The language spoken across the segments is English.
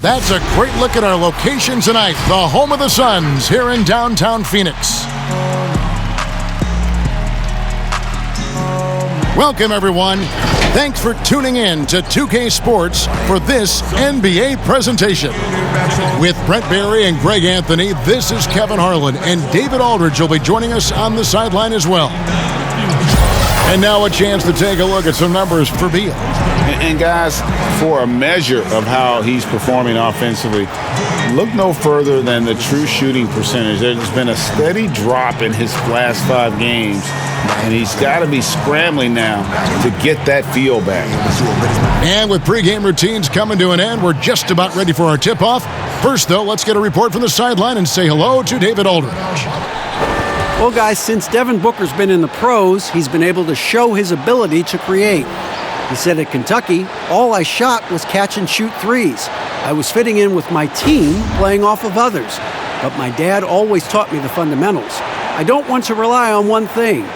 That's a great look at our location tonight, the home of the Suns here in downtown Phoenix. Welcome, everyone. Thanks for tuning in to 2K Sports for this NBA presentation. With Brent Barry and Greg Anthony, this is Kevin Harlan, and David Aldridge will be joining us on the sideline as well. And now a chance to take a look at some numbers for Beal. And guys, for a measure of how he's performing offensively, look no further than the true shooting percentage. There's been a steady drop in his last 5 games, and he's got to be scrambling now to get that feel back. And with pregame routines coming to an end, we're just about ready for our tip-off. First, though, let's get a report from the sideline and say hello to David Aldridge. Well, guys, since Devin Booker's been in the pros, he's been able to show his ability to create. He said at Kentucky, all I shot was catch-and-shoot threes. I was fitting in with my team, playing off of others. But my dad always taught me the fundamentals. I don't want to rely on one thing.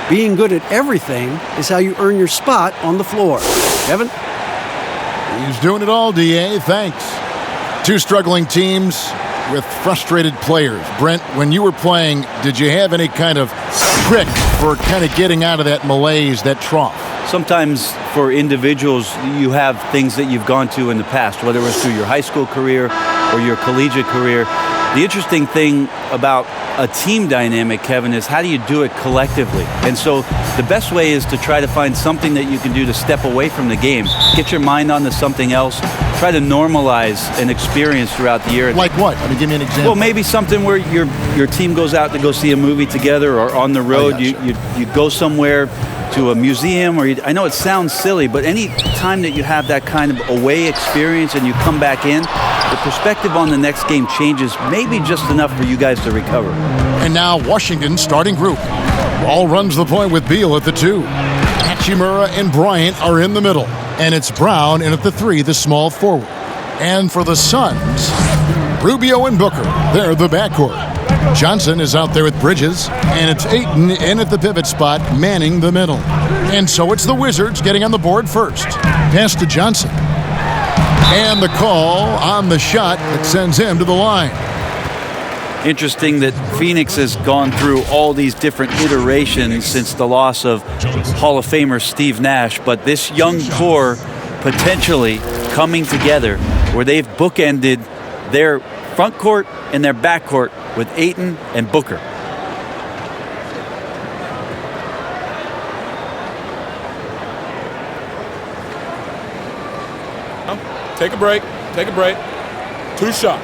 Being good at everything is how you earn your spot on the floor. Kevin? He's doing it all, D.A. Thanks. 2 struggling teams with frustrated players. Brent, when you were playing, did you have any kind of trick for kind of getting out of that malaise, that trough? Sometimes for individuals, you have things that you've gone to in the past, whether it was through your high school career or your collegiate career. The interesting thing about a team dynamic, Kevin, is how do you do it collectively? And so the best way is to try to find something that you can do to step away from the game. Get your mind onto something else. Try to normalize an experience throughout the year. Like what? I mean, give me an example. Well, maybe something where your team goes out to go see a movie together, or on the road, you go somewhere to a museum, or I know it sounds silly, but any time that you have that kind of away experience and you come back in, the perspective on the next game changes maybe just enough for you guys to recover. And now Washington's starting group. Wall runs the point with Beal at the 2. Hachimura and Bryant are in the middle. And it's Brown in at the 3, the small forward. And for the Suns, Rubio and Booker, they're the backcourt. Johnson is out there with Bridges, and it's Ayton in at the pivot spot, manning the middle. And so it's the Wizards getting on the board first. Pass to Johnson. And the call on the shot that sends him to the line. Interesting that Phoenix has gone through all these different iterations since the loss of Hall of Famer Steve Nash, but this young core potentially coming together where they've bookended their front court and their back court with Ayton and Booker. Take a break. 2 shots.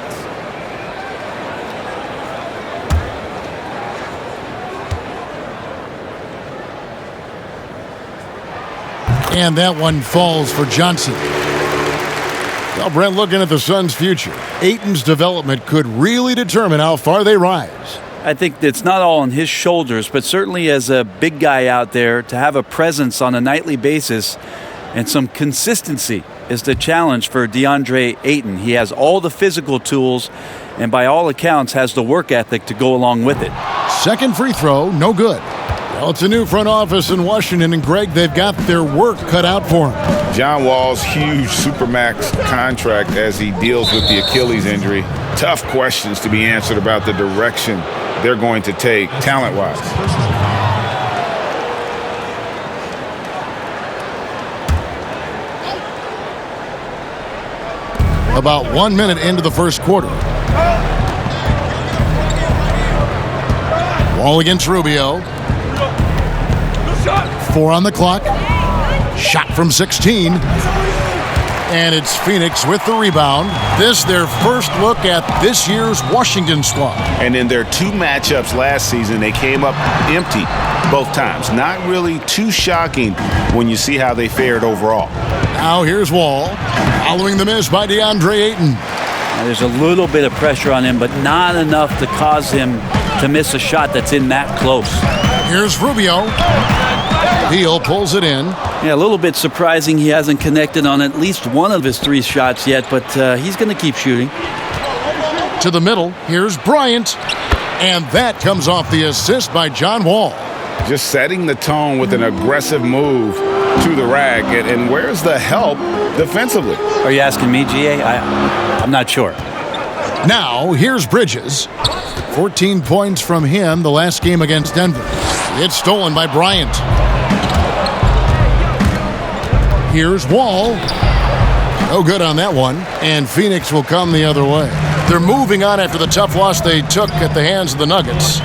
And that one falls for Johnson. Well, Brent, looking at the Suns' future, Ayton's development could really determine how far they rise. I think it's not all on his shoulders, but certainly as a big guy out there, to have a presence on a nightly basis and some consistency is the challenge for DeAndre Ayton. He has all the physical tools and by all accounts has the work ethic to go along with it. Second free throw, no good. Well, it's a new front office in Washington, and Greg, they've got their work cut out for him. John Wall's huge Supermax contract as he deals with the Achilles injury. Tough questions to be answered about the direction they're going to take talent-wise. About 1 minute into the first quarter. Wall against Rubio. 4 on the clock. Shot from 16. And it's Phoenix with the rebound. This their first look at this year's Washington squad. And in their 2 matchups last season, they came up empty both times. Not really too shocking when you see how they fared overall. Now here's Wall, following the miss by DeAndre Ayton. Now, there's a little bit of pressure on him, but not enough to cause him to miss a shot that's in that close. Here's Rubio. Beal pulls it in. Yeah, a little bit surprising he hasn't connected on at least one of his 3 shots yet, but he's going to keep shooting. To the middle, here's Bryant. And that comes off the assist by John Wall. Just setting the tone with an aggressive move to the rack. And where's the help defensively? Are you asking me, GA? I'm not sure. Now, here's Bridges. 14 points from him the last game against Denver. It's stolen by Bryant. Here's Wall. No good on that one. And Phoenix will come the other way. They're moving on after the tough loss they took at the hands of the Nuggets.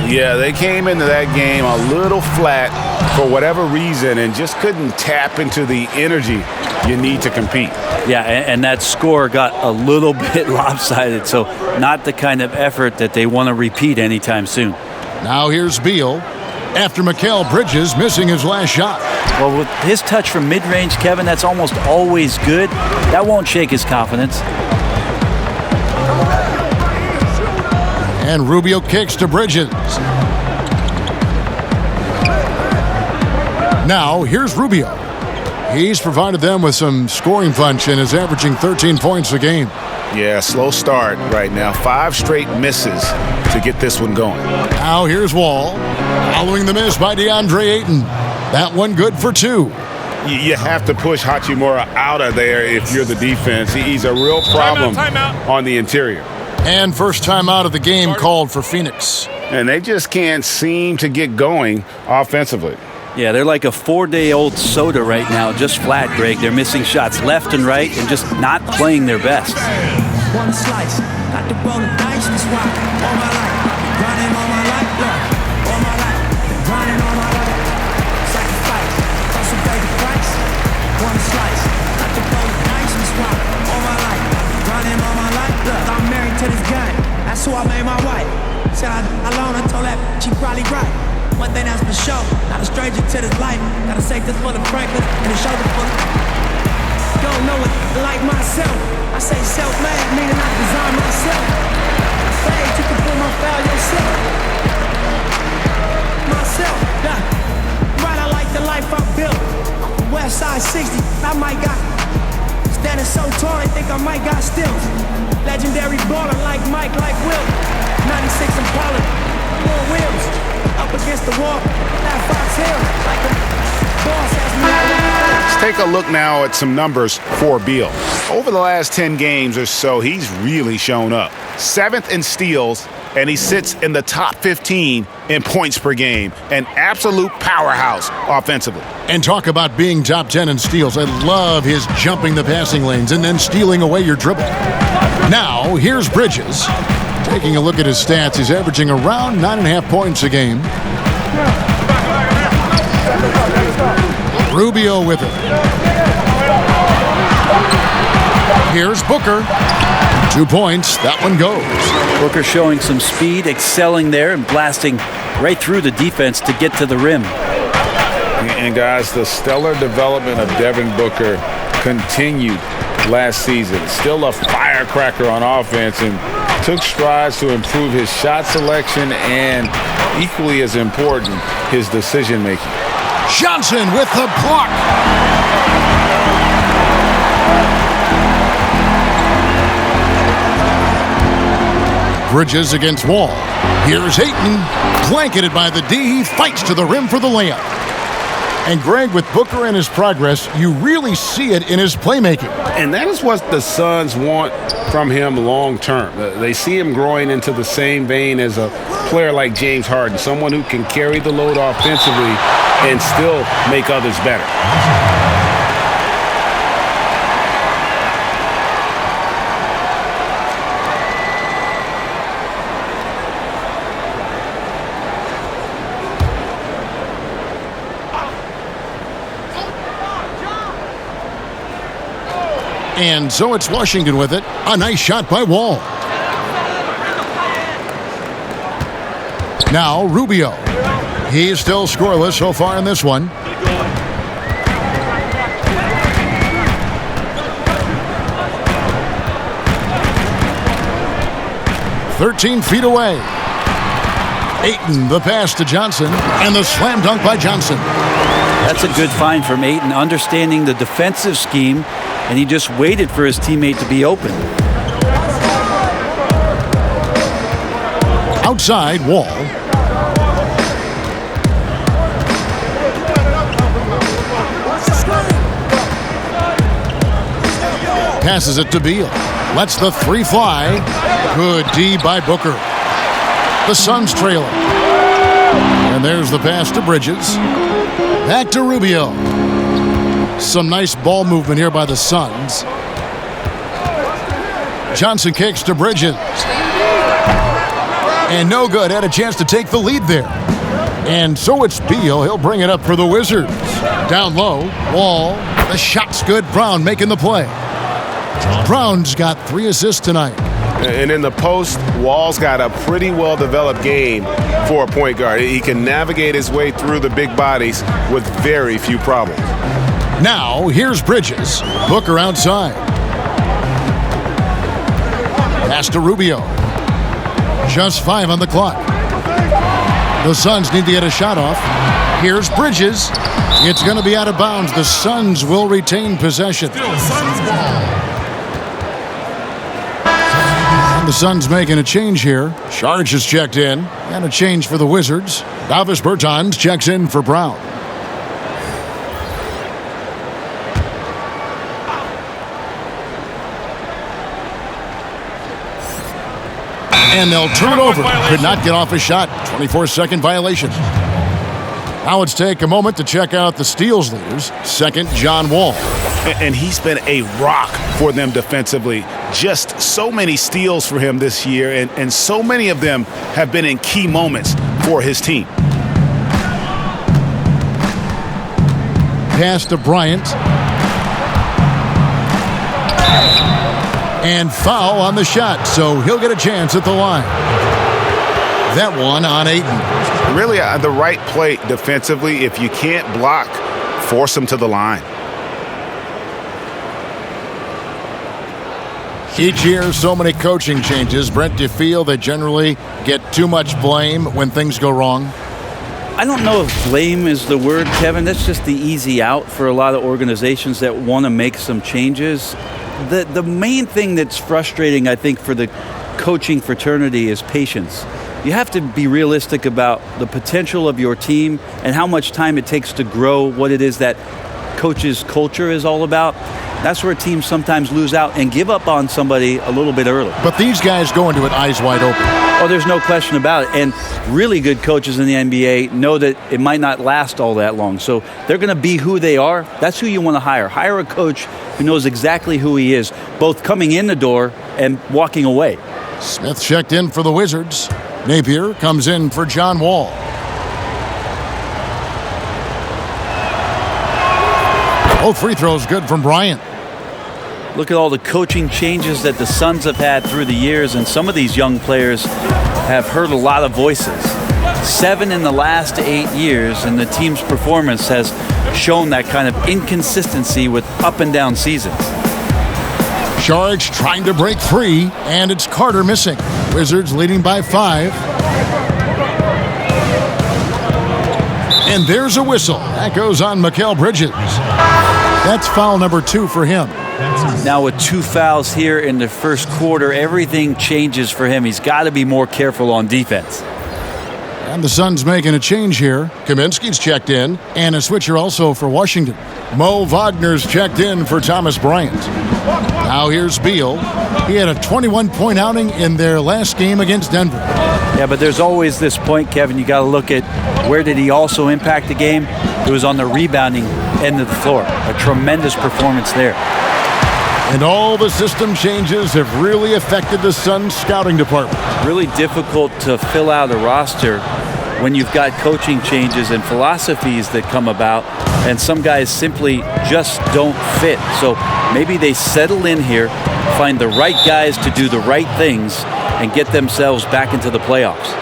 Yeah, they came into that game a little flat for whatever reason and just couldn't tap into the energy you need to compete. Yeah, and that score got a little bit lopsided, so not the kind of effort that they want to repeat anytime soon. Now here's Beal after Mikal Bridges missing his last shot. Well, with his touch from mid-range, Kevin, that's almost always good. That won't shake his confidence. And Rubio kicks to Bridges. Now, here's Rubio. He's provided them with some scoring punch and is averaging 13 points a game. Yeah, slow start right now. 5 straight misses to get this one going. Now, here's Wall. Following the miss by DeAndre Ayton. That one good for 2. You have to push Hachimura out of there if you're the defense. He's a real problem on the interior. And first time out of the game called for Phoenix. And they just can't seem to get going offensively. Yeah, they're like a 4-day-old soda right now, just flat, Greg. They're missing shots left and right and just not playing their best. One slice, not to roll the dice, that's why all my life, grinding all my life, all my life, grinding all my life, sacrifice, hustle pay the price. One slice, not to roll the dice, that's why all my life, grinding all my life. Look, I'm married to this guy, that's who I made my wife. Said I alone, I told that she probably right. One thing that's for sure, not a stranger to this life. Gotta say this for the Franklin and the shoulder full of. Don't know it like myself. I say self-made, meaning I design myself. Fade, you can pull my foul yourself. Myself, yeah. Right, I like the life I built. West side 60, I might got. Standing so tall, I think I might got stills. Legendary baller like Mike, like Will. 96 Impala, 4 wheels. Up against the wall, that Fox Hill, like the boss has me. Let's take a look now at some numbers for Beal. Over the last 10 games or so, he's really shown up. 7th in steals, and he sits in the top 15 in points per game. An absolute powerhouse offensively. And talk about being top 10 in steals. I love his jumping the passing lanes and then stealing away your dribble. Now, here's Bridges. Taking a look at his stats, he's averaging around 9.5 points a game. Rubio with it. Here's Booker. 2 points. That one goes. Booker showing some speed, excelling there, and blasting right through the defense to get to the rim. And guys, the stellar development of Devin Booker continued last season. Still a firecracker on offense and took strides to improve his shot selection and, equally as important, his decision-making. Johnson with the block. Bridges against Wall. Here's Ayton, blanketed by the D. He fights to the rim for the layup. And Greg, with Booker and his progress, you really see it in his playmaking. And that is what the Suns want from him long term. They see him growing into the same vein as a player like James Harden, someone who can carry the load offensively and still make others better. And so it's Washington with it. A nice shot by Wall. Now Rubio. He's still scoreless so far in this one. "13 feet away. Ayton, the pass to Johnson, and the slam dunk by Johnson. That's a good find from Ayton, understanding the defensive scheme, and he just waited for his teammate to be open. Outside, Wall. Passes it to Beal. Lets the three fly. Good D by Booker. The Suns trailing. And there's the pass to Bridges. Back to Rubio. Some nice ball movement here by the Suns. Johnson kicks to Bridges. And no good. Had a chance to take the lead there. And so it's Beal. He'll bring it up for the Wizards. Down low. Wall. The shot's good. Brown making the play. Brown's got 3 assists tonight. And in the post, Wall's got a pretty well-developed game for a point guard. He can navigate his way through the big bodies with very few problems. Now, here's Bridges. Booker outside. Pass to Rubio. Just 5 on the clock. The Suns need to get a shot off. Here's Bridges. It's going to be out of bounds. The Suns will retain possession. And the Suns making a change here. Sharge has checked in. And a change for the Wizards. Davis Bertans checks in for Brown. And they'll turn it over. Could not get off a shot. 24-second violation. Now let's take a moment to check out the steals leaders. Second, John Wall. And he's been a rock for them defensively. Just so many steals for him this year, and so many of them have been in key moments for his team. Pass to Bryant. And foul on the shot, so he'll get a chance at the line. That one on Ayton. Really the right play defensively. If you can't block, force him to the line. Each year, so many coaching changes. Brent, do you feel they generally get too much blame when things go wrong? I don't know if blame is the word, Kevin. That's just the easy out for a lot of organizations that want to make some changes. The main thing that's frustrating, I think, for the coaching fraternity is patience. You have to be realistic about the potential of your team and how much time it takes to grow what it is that coach's culture is all about. That's where teams sometimes lose out and give up on somebody a little bit early. But these guys go into it eyes wide open. Oh, there's no question about it. And really good coaches in the NBA know that it might not last all that long. So they're going to be who they are. That's who you want to hire. Hire a coach who knows exactly who he is, both coming in the door and walking away. Smith checked in for the Wizards. Napier comes in for John Wall. Both free throws good from Bryant. Look at all the coaching changes that the Suns have had through the years, and some of these young players have heard a lot of voices. 7 in the last 8 years, and the team's performance has shown that kind of inconsistency with up and down seasons. Sharge trying to break free, and it's Carter missing. Wizards leading by 5. And there's a whistle. That goes on Mikal Bridges. That's foul number 2 for him. Now with 2 fouls here in the first quarter, everything changes for him. He's got to be more careful on defense. And the Suns making a change here. Kaminsky's checked in, and a switcher also for Washington. Mo Wagner's checked in for Thomas Bryant. Now here's Beal. He had a 21-point outing in their last game against Denver. Yeah, but there's always this point, Kevin, you got to look at where did he also impact the game? It was on the rebounding end of the floor. A tremendous performance there. And all the system changes have really affected the Suns scouting department. Really difficult to fill out a roster when you've got coaching changes and philosophies that come about, and some guys simply just don't fit. So maybe they settle in here, find the right guys to do the right things, and get themselves back into the playoffs.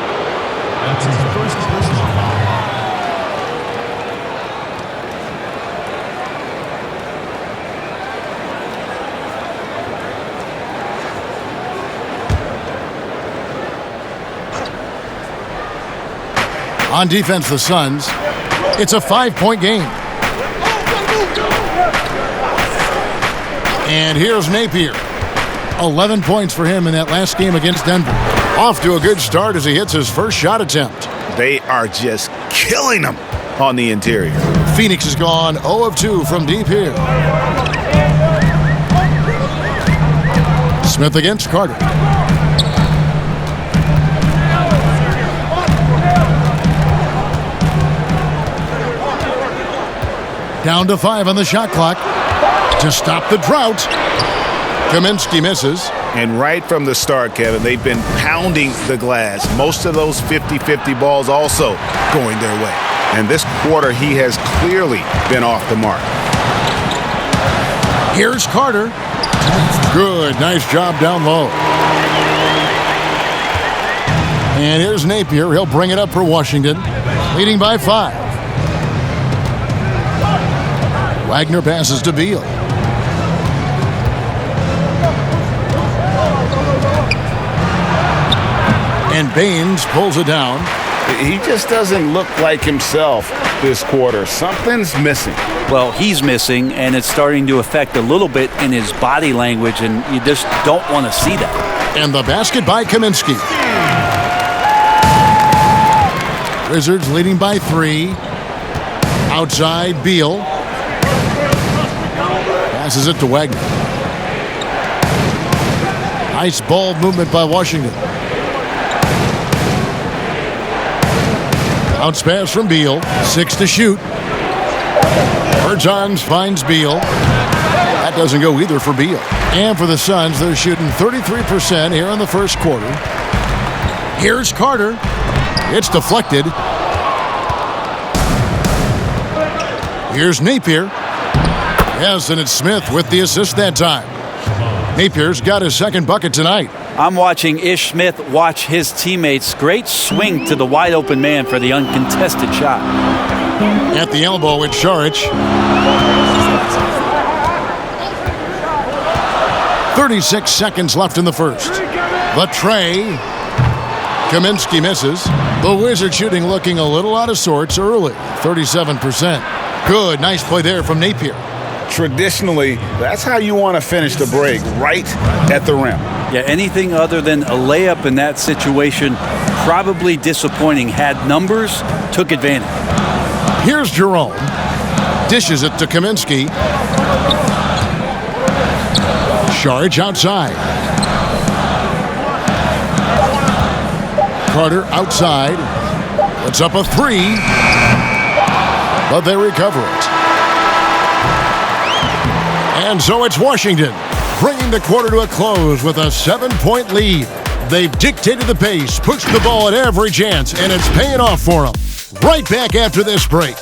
On defense, the Suns. It's a 5-point game. And here's Napier. 11 points for him in that last game against Denver. Off to a good start as he hits his first shot attempt. They are just killing them on the interior. Phoenix has gone 0 of 2 from deep here. Smith against Carter. Down to 5 on the shot clock to stop the drought. Kaminsky misses. And right from the start, Kevin, they've been pounding the glass. Most of those 50-50 balls also going their way. And this quarter, he has clearly been off the mark. Here's Carter. Good, nice job down low. And here's Napier. He'll bring it up for Washington, leading by 5. Wagner passes to Beal. And Baines pulls it down. He just doesn't look like himself this quarter. Something's missing. Well, he's missing, and it's starting to affect a little bit in his body language, and you just don't want to see that. And the basket by Kaminsky. Wizards leading by 3. Outside, Beal. Passes it to Wagner. Nice ball movement by Washington. Bounce pass from Beal. 6 to shoot. Bertans finds Beal. That doesn't go either for Beal. And for the Suns, they're shooting 33% here in the first quarter. Here's Carter. It's deflected. Here's Napier. Yes, and it's Smith with the assist that time. Napier's got his second bucket tonight. I'm watching Ish Smith watch his teammates. Great swing to the wide open man for the uncontested shot. At the elbow with Saric. 36 seconds left in the first. The tray. Kaminsky misses. The Wizards shooting looking a little out of sorts early. 37%. Good, nice play there from Napier. Traditionally, that's how you want to finish the break, right at the rim. Yeah, anything other than a layup in that situation, probably disappointing. Had numbers, took advantage. Here's Jerome. Dishes it to Kaminsky. Saric outside. Carter outside. Puts up a 3. But they recover it. And so it's Washington, bringing the quarter to a close with a 7-point lead. They've dictated the pace, pushed the ball at every chance, and it's paying off for them. Right back after this break.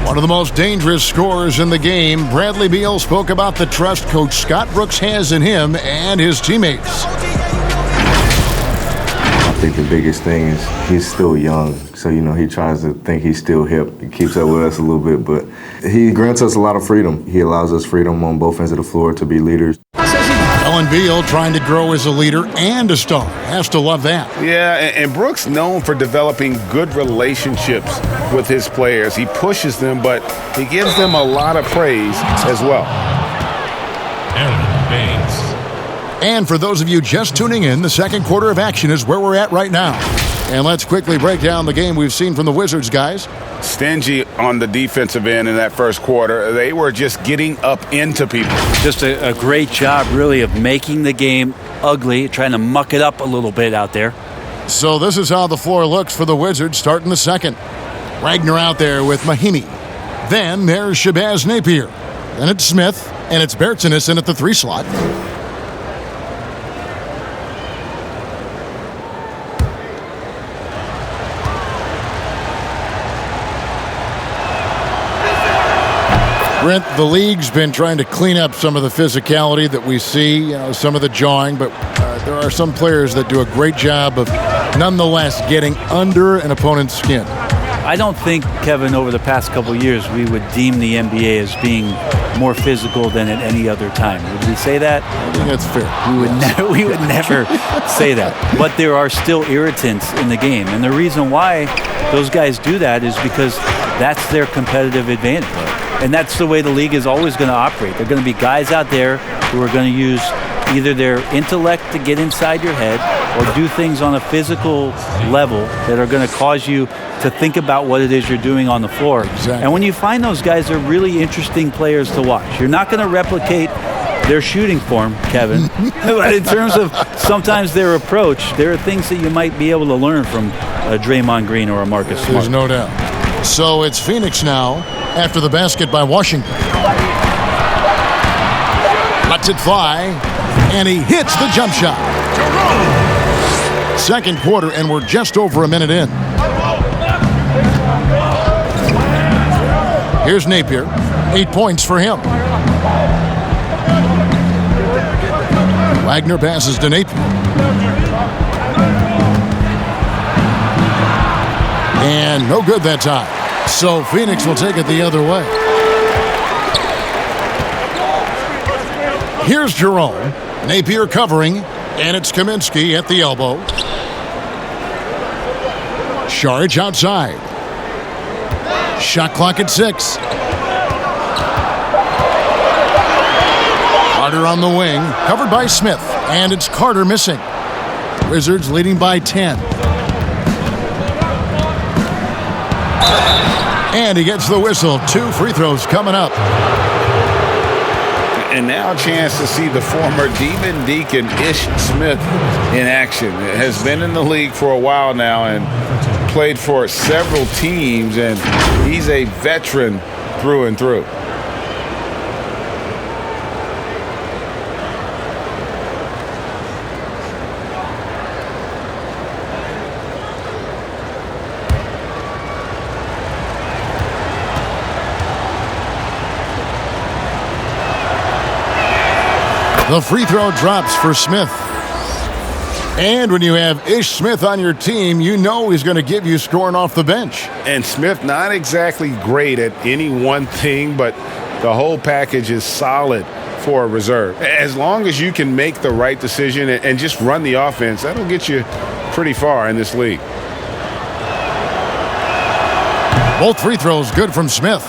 One of the most dangerous scorers in the game, Bradley Beal spoke about the trust Coach Scott Brooks has in him and his teammates. I think the biggest thing is he's still young, so he tries to think he's still hip. He keeps up with us a little bit, but he grants us a lot of freedom. He allows us freedom on both ends of the floor to be leaders. Ellen Beal trying to grow as a leader and a star. Has to love that. Yeah, and Brooks known for developing good relationships with his players. He pushes them, but he gives them a lot of praise as well. And for those of you just tuning in, the second quarter of action is where we're at right now. And let's quickly break down the game we've seen from the Wizards, guys. Stingy on the defensive end in that first quarter. They were just getting up into people. Just a great job, really, of making the game ugly, trying to muck it up a little bit out there. So this is how the floor looks for the Wizards starting the second. Wagner out there with Mahimi. Then there's Shabazz Napier. Then it's Smith, and it's Bertans in at the 3 slot. Brent, the league's been trying to clean up some of the physicality that we see, some of the jawing, but there are some players that do a great job of nonetheless getting under an opponent's skin. I don't think, Kevin, over the past couple of years, we would deem the NBA as being more physical than at any other time. Would we say that? I think that's fair. We would never say that. But there are still irritants in the game. And the reason why those guys do that is because that's their competitive advantage. And that's the way the league is always going to operate. There are going to be guys out there who are going to use either their intellect to get inside your head or do things on a physical level that are going to cause you to think about what it is you're doing on the floor. Exactly. And when you find those guys, they're really interesting players to watch. You're not going to replicate their shooting form, Kevin. But in terms of sometimes their approach, there are things that you might be able to learn from a Draymond Green or a Marcus Smart. There's no doubt. So it's Phoenix now after the basket by Washington. Lets it fly, and he hits the jump shot. Second quarter, and we're just over a minute in. Here's Napier. 8 points for him. Wagner passes to Napier. And no good that time. So Phoenix will take it the other way. Here's Jerome. Napier covering, and it's Kaminsky at the elbow. Saric outside. Shot clock at 6. Carter on the wing, covered by Smith, and it's Carter missing. Wizards leading by 10. And he gets the whistle. 2 free throws coming up. And now a chance to see the former Demon Deacon Ish Smith in action. Has been in the league for a while now and played for several teams, and he's a veteran through and through. The free throw drops for Smith. And when you have Ish Smith on your team, you know he's going to give you scoring off the bench. And Smith not exactly great at any one thing, but the whole package is solid for a reserve. As long as you can make the right decision and just run the offense, that'll get you pretty far in this league. Both free throws good from Smith.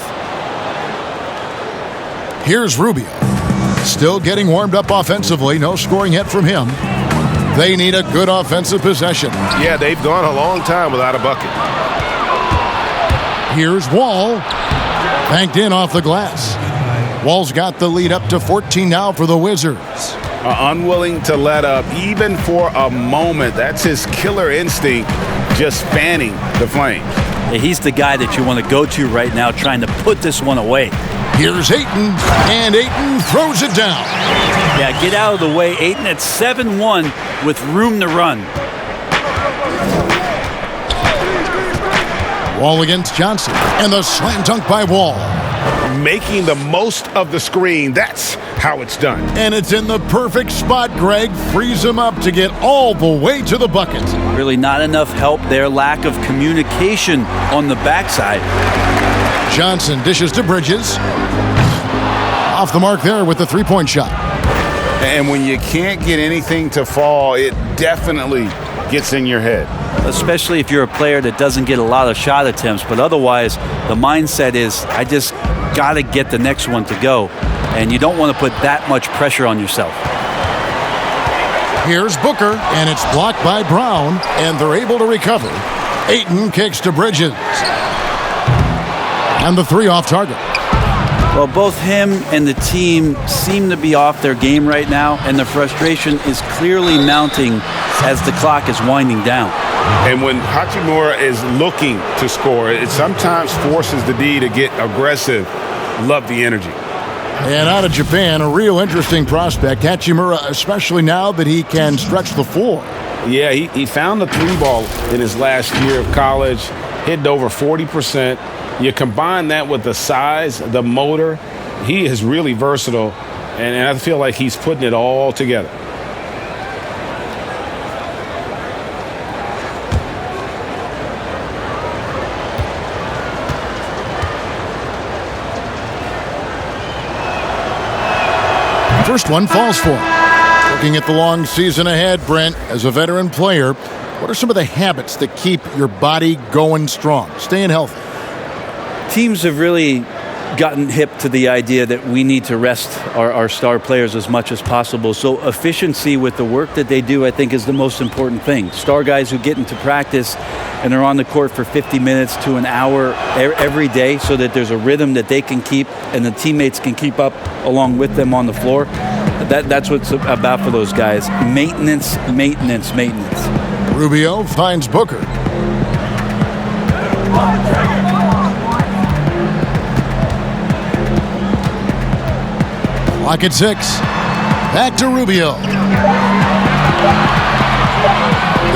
Here's Rubio. Still getting warmed up offensively. No scoring yet from him. They need a good offensive possession. Yeah, they've gone a long time without a bucket. Here's Wall. Banked in off the glass. Wall's got the lead up to 14 now for the Wizards. Unwilling to let up even for a moment. That's his killer instinct, just fanning the flames. Yeah, he's the guy that you want to go to right now trying to put this one away. Here's Ayton, and Ayton throws it down. Yeah, get out of the way, Ayton at 7-1 with room to run. Wall against Johnson, and the slam dunk by Wall. Making the most of the screen. That's how it's done. And it's in the perfect spot. Greg frees him up to get all the way to the bucket. Really not enough help there. Lack of communication on the backside. Johnson dishes to Bridges. Off the mark there with the three-point shot. And when you can't get anything to fall, it definitely gets in your head. Especially if you're a player that doesn't get a lot of shot attempts. But otherwise, the mindset is, I just got to get the next one to go. And you don't want to put that much pressure on yourself. Here's Booker, and it's blocked by Brown, and they're able to recover. Ayton kicks to Bridges. And the three off target. Well, both him and the team seem to be off their game right now, and the frustration is clearly mounting as the clock is winding down. And when Hachimura is looking to score, it sometimes forces the D to get aggressive. Love the energy. And out of Japan, a real interesting prospect, Hachimura, especially now that he can stretch the floor. Yeah, he found the three ball in his last year of college, hitting over 40%. You combine that with the size, the motor, he is really versatile, and I feel like he's putting it all together. First one falls for him. Looking at the long season ahead, Brent, as a veteran player, what are some of the habits that keep your body going strong, staying healthy? Teams have really gotten hip to the idea that we need to rest our star players as much as possible. So efficiency with the work that they do, I think, is the most important thing. Star guys who get into practice and are on the court for 50 minutes to an hour every day so that there's a rhythm that they can keep and the teammates can keep up along with them on the floor. That's what it's about for those guys. Maintenance, maintenance, maintenance. Rubio finds Booker. Clock at 6. Back to Rubio.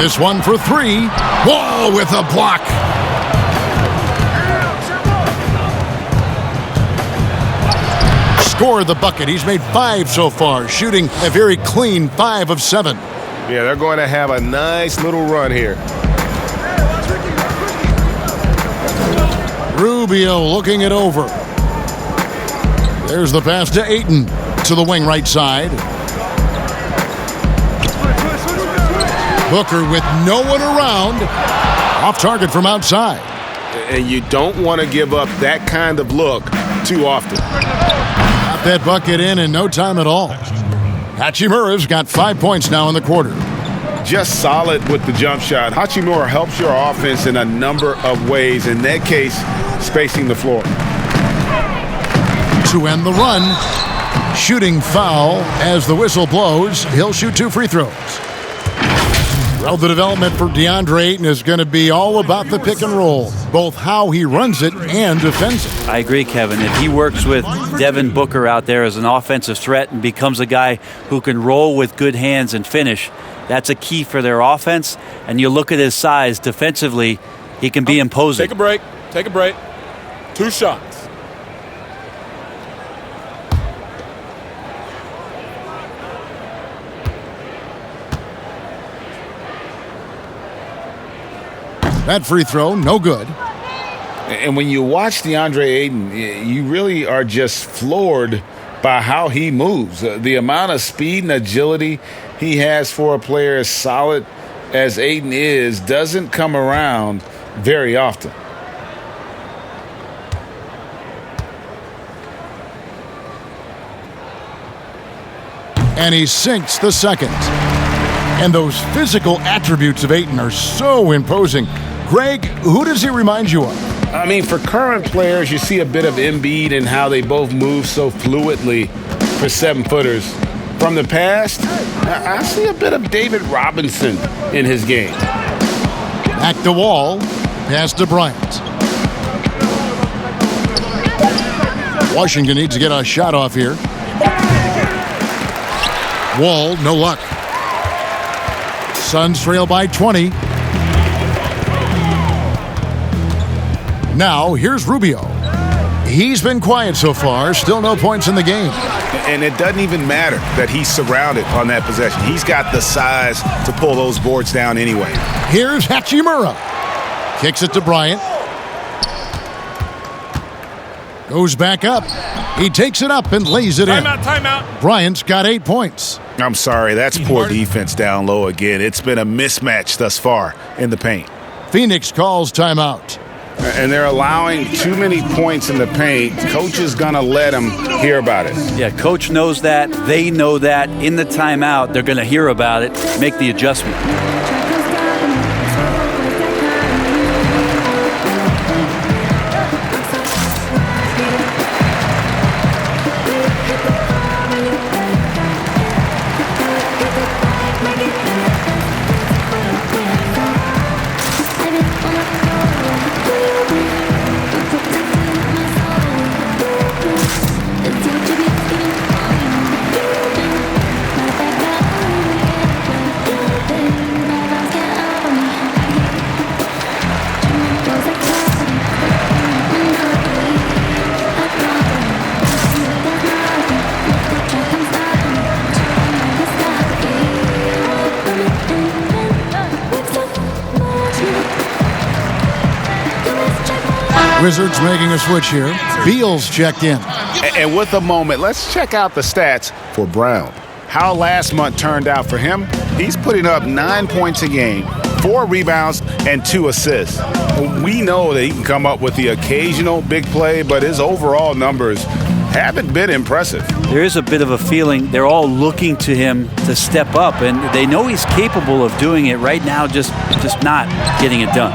This one for 3. Wall with a block. Scored the bucket. He's made 5 so far, shooting a very clean 5 of 7. Yeah, they're going to have a nice little run here. Rubio looking it over. There's the pass to Ayton to the wing right side. Booker with no one around. Off target from outside. And you don't want to give up that kind of look too often. Got that bucket in no time at all. Hachimura's got 5 points now in the quarter. Just solid with the jump shot. Hachimura helps your offense in a number of ways. In that case, spacing the floor. To end the run, shooting foul as the whistle blows. He'll shoot 2 free throws. Well, the development for DeAndre Ayton is going to be all about the pick and roll, both how he runs it and defends it. I agree, Kevin. If he works with Devin Booker out there as an offensive threat and becomes a guy who can roll with good hands and finish, that's a key for their offense. And you look at his size defensively, he can be imposing. Take a break. Take a break. 2 shots. That free throw, no good. And when you watch DeAndre Ayton, you really are just floored by how he moves. The amount of speed and agility he has for a player as solid as Ayton is doesn't come around very often. And he sinks the second. And those physical attributes of Ayton are so imposing. Greg, who does he remind you of? I mean, for current players, you see a bit of Embiid and how they both move so fluidly for 7-footers. From the past, I see a bit of David Robinson in his game. Back to Wall, pass to Bryant. Washington needs to get a shot off here. Wall, no luck. Suns trail by 20. Now, here's Rubio. He's been quiet so far, still no points in the game. And it doesn't even matter that he's surrounded on that possession. He's got the size to pull those boards down anyway. Here's Hachimura. Kicks it to Bryant. Goes back up. He takes it up and lays it in. Timeout. Bryant's got 8 points. I'm sorry, that's poor defense down low again. It's been a mismatch thus far in the paint. Phoenix calls timeout. And they're allowing too many points in the paint. Coach is going to let them hear about it. Yeah, coach knows that. They know that. In the timeout, they're going to hear about it, make the adjustment. Wizards making a switch here. Beal's checked in. And with a moment, let's check out the stats for Brown. How last month turned out for him, he's putting up 9 points a game, 4 rebounds, and 2 assists. We know that he can come up with the occasional big play, but his overall numbers haven't been impressive. There is a bit of a feeling they're all looking to him to step up, and they know he's capable of doing it right now, just not getting it done.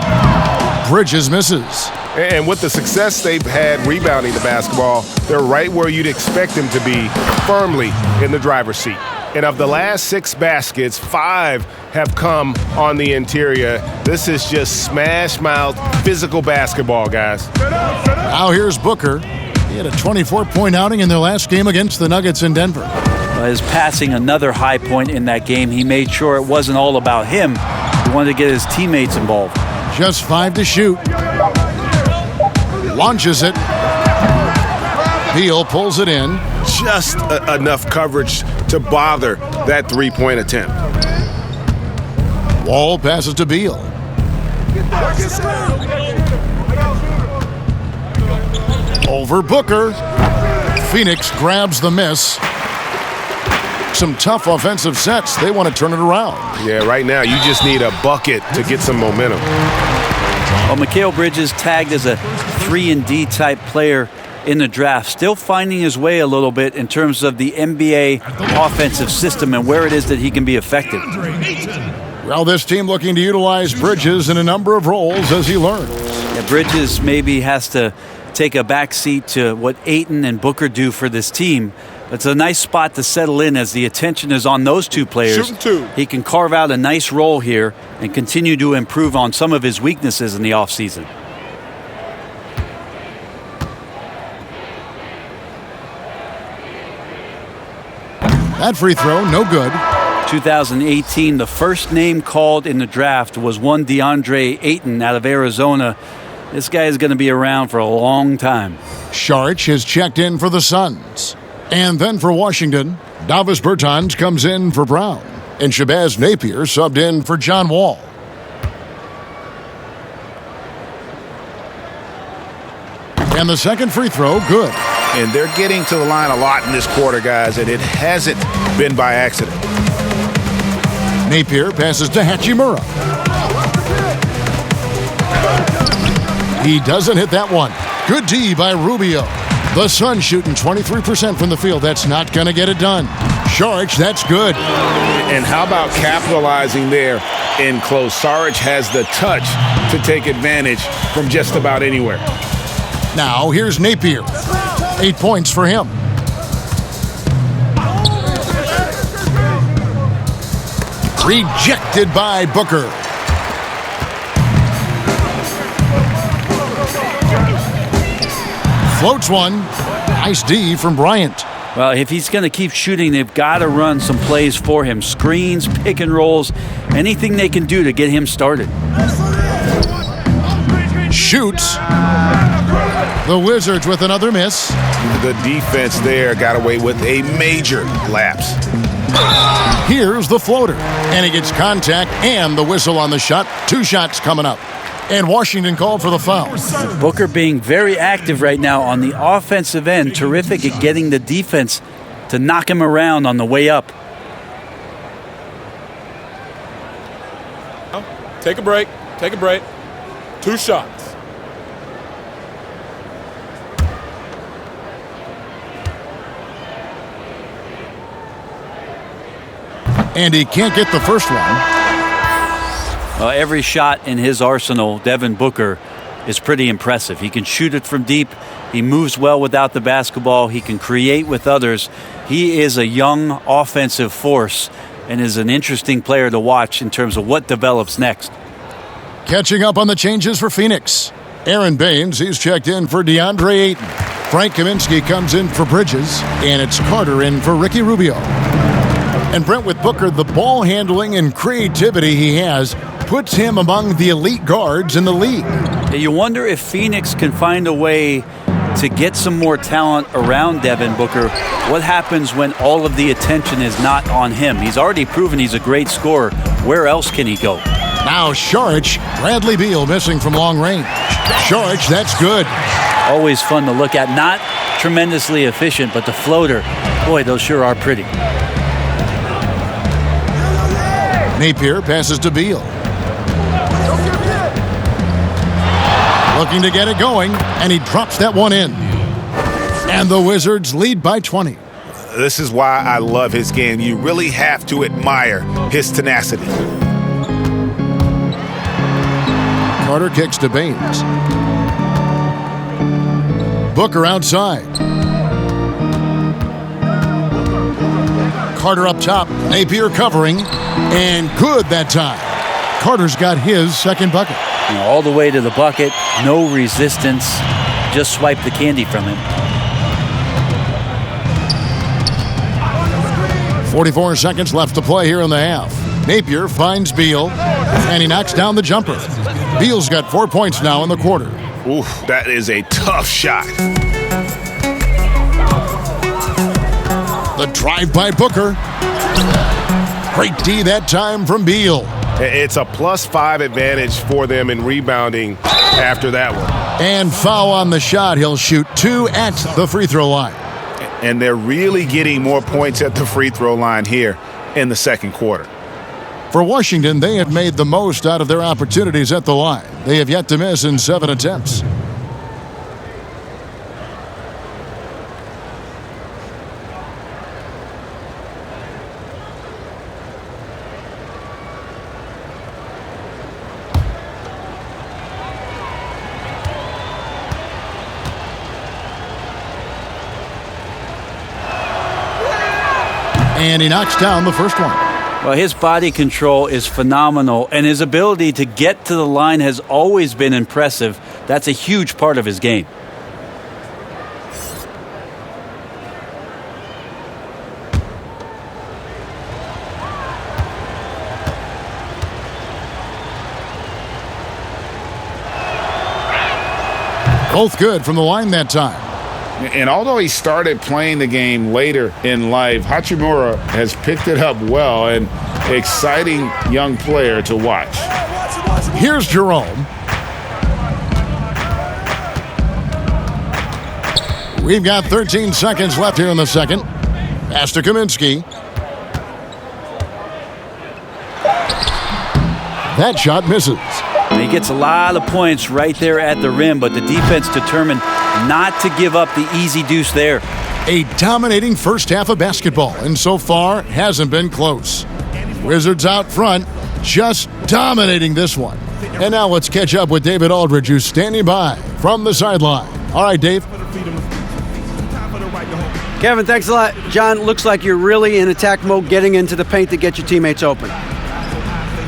Bridges misses. And with the success they've had rebounding the basketball, they're right where you'd expect them to be, firmly in the driver's seat. And of the last 6 baskets, 5 have come on the interior. This is just smash-mouth physical basketball, guys. Now here's Booker. He had a 24-point outing in their last game against the Nuggets in Denver. His passing, another high point in that game. He made sure it wasn't all about him. He wanted to get his teammates involved. Just 5 to shoot. Launches it. Beal pulls it in. Just enough coverage to bother that three-point attempt. Wall passes to Beal. Over Booker. Phoenix grabs the miss. Some tough offensive sets. They want to turn it around. Yeah, right now you just need a bucket to get some momentum. Well, Mikal Bridges tagged as a 3-and-D type player in the draft, still finding his way a little bit in terms of the NBA offensive system and where it is that he can be effective. Well, this team looking to utilize Bridges in a number of roles as he learns. Yeah, Bridges maybe has to take a back seat to what Ayton and Booker do for this team. It's a nice spot to settle in as the attention is on those two players. Shooting 2. He can carve out a nice role here and continue to improve on some of his weaknesses in the offseason. That free throw, no good. 2018, the first name called in the draft was one DeAndre Ayton out of Arizona. This guy is going to be around for a long time. Saric has checked in for the Suns. And then for Washington, Davis Bertans comes in for Brown. And Shabazz Napier subbed in for John Wall. And the second free throw, good. And they're getting to the line a lot in this quarter, guys, and it hasn't been by accident. Napier passes to Hachimura. He doesn't hit that one. Good D by Rubio. The Suns shooting 23% from the field. That's not going to get it done. Saric, that's good. And how about capitalizing there in close? Saric has the touch to take advantage from just about anywhere. Now here's Napier. 8 points for him. Rejected by Booker. Floats one. Nice D from Bryant. Well, if he's going to keep shooting, they've got to run some plays for him. Screens, pick and rolls, anything they can do to get him started. Shoots. The Wizards with another miss. The defense there got away with a major lapse. Here's the floater. And he gets contact and the whistle on the shot. 2 shots coming up. And Washington called for the foul. Booker being very active right now on the offensive end. Terrific at getting the defense to knock him around on the way up. Take a break. Take a break. 2 shots. And he can't get the first one. Every shot in his arsenal, Devin Booker, is pretty impressive. He can shoot it from deep. He moves well without the basketball. He can create with others. He is a young offensive force and is an interesting player to watch in terms of what develops next. Catching up on the changes for Phoenix. Aaron Baines, he's checked in for DeAndre Ayton. Frank Kaminsky comes in for Bridges. And it's Carter in for Ricky Rubio. And Brent, with Booker, the ball handling and creativity he has puts him among the elite guards in the league. You wonder if Phoenix can find a way to get some more talent around Devin Booker. What happens when all of the attention is not on him? He's already proven he's a great scorer. Where else can he go? Now Saric, Bradley Beal missing from long range. Saric, that's good. Always fun to look at. Not tremendously efficient, but the floater, boy, those sure are pretty. Napier passes to Beal. Looking to get it going, and he drops that one in. And the Wizards lead by 20. This is why I love his game. You really have to admire his tenacity. Carter kicks to Baines. Booker outside. Carter up top. Napier covering. And good that time. Carter's got his second bucket. All the way to the bucket. No resistance. Just swipe the candy from him. 44 seconds left to play here in the half. Napier finds Beal, and he knocks down the jumper. Beal's got 4 points now in the quarter. Oof, that is a tough shot. The drive by Booker. Great D that time from Beal. It's a +5 advantage for them in rebounding after that one. And foul on the shot. He'll shoot 2 at the free throw line. And they're really getting more points at the free throw line here in the second quarter. For Washington, they have made the most out of their opportunities at the line. They have yet to miss in 7 attempts. And he knocks down the first one. Well, his body control is phenomenal, and his ability to get to the line has always been impressive. That's a huge part of his game. Both good from the line that time. And although he started playing the game later in life, Hachimura has picked it up well, and exciting young player to watch. Here's Jerome. We've got 13 seconds left here in the second. Pass to Kaminsky. That shot misses. He gets a lot of points right there at the rim, but the defense determined not to give up the easy deuce there. A dominating first half of basketball, and so far hasn't been close. Wizards out front, just dominating this one. And now let's catch up with David Aldridge, who's standing by from the sideline. All right, Dave. Kevin, thanks a lot. John, looks like you're really in attack mode, getting into the paint to get your teammates open.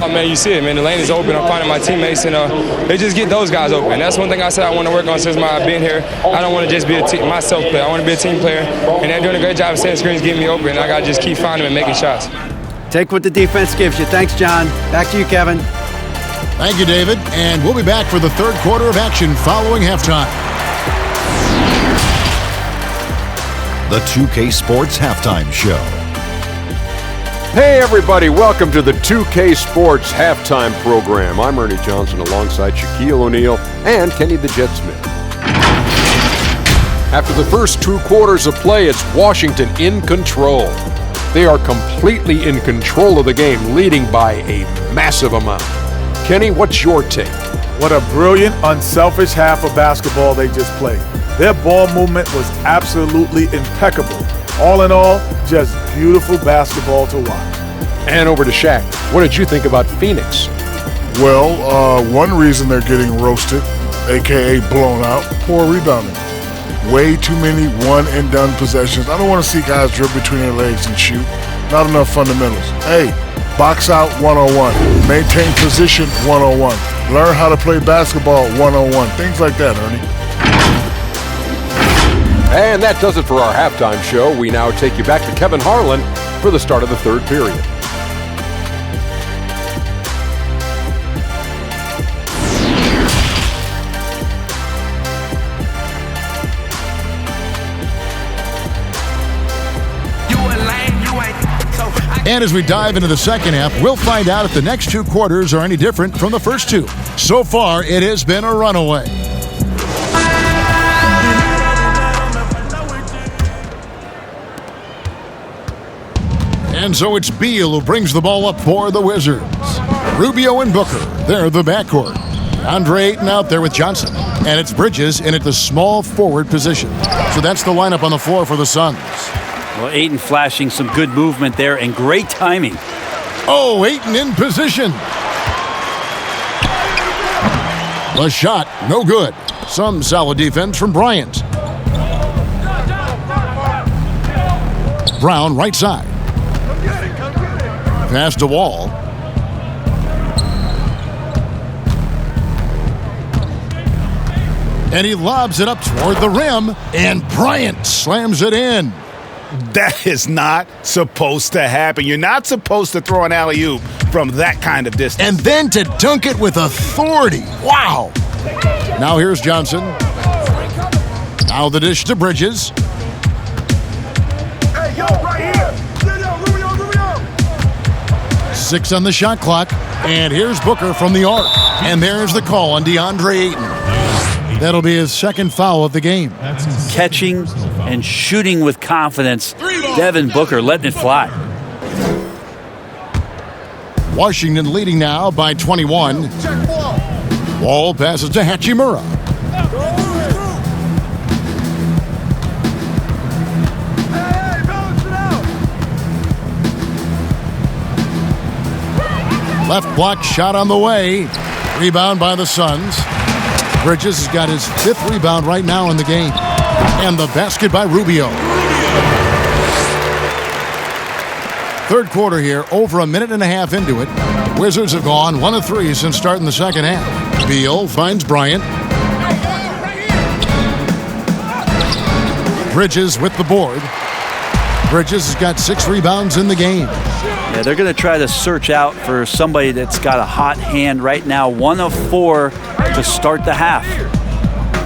Oh, man, you see it, man. The lane is open. I'm finding my teammates, and they just get those guys open. That's one thing I said I want to work on since I've been here. I don't want to just be a myself player. I want to be a team player, and they're doing a great job of setting screens, getting me open. I got to just keep finding them and making shots. Take what the defense gives you. Thanks, John. Back to you, Kevin. Thank you, David. And we'll be back for the third quarter of action following halftime. The 2K Sports Halftime Show. Hey everybody, welcome to the 2K Sports Halftime Program. I'm Ernie Johnson alongside Shaquille O'Neal and Kenny the Jet Smith. After the first 2 quarters of play, it's Washington in control. They are completely in control of the game, leading by a massive amount. Kenny, what's your take? What a brilliant, unselfish half of basketball they just played. Their ball movement was absolutely impeccable. All in all, just beautiful basketball to watch. And over to Shaq. What did you think about Phoenix? Well, one reason they're getting roasted, a.k.a. blown out, poor rebounding. Way too many one-and-done possessions. I don't want to see guys dribble between their legs and shoot. Not enough fundamentals. Hey, box out 101. Maintain position 101. Learn how to play basketball 101. Things like that, Ernie. And that does it for our halftime show. We now take you back to Kevin Harlan for the start of the third period. And as we dive into the second half, we'll find out if the next 2 quarters are any different from the first 2. So far, it has been a runaway. And so it's Beal who brings the ball up for the Wizards. Rubio and Booker, they're the backcourt. Andre Ayton out there with Johnson. And it's Bridges in at the small forward position. So that's the lineup on the floor for the Suns. Well, Ayton flashing some good movement there and great timing. Oh, Ayton in position. The shot, no good. Some solid defense from Bryant. Brown, right side. Pass to Wall. And he lobs it up toward the rim, and Bryant slams it in. That is not supposed to happen. You're not supposed to throw an alley-oop from that kind of distance. And then to dunk it with authority. Wow. Now here's Johnson. Now the dish to Bridges. Hey, yo, right here. Rubio. 6 on the shot clock. And here's Booker from the arc. And there's the call on DeAndre Ayton. That'll be his second foul of the game. Catching and shooting with confidence. Devin Booker letting it fly. Washington leading now by 21. Wall passes to Hachimura. Left block shot on the way. Rebound by the Suns. Bridges has got his 5th rebound right now in the game. And the basket by Rubio. Third quarter here, over a minute and a half into it. Wizards have gone 1 of 3 since starting the second half. Beal finds Bryant. Bridges with the board. Bridges has got 6 rebounds in the game. Yeah, they're going to try to search out for somebody that's got a hot hand right now. 1 of 4 to start the half.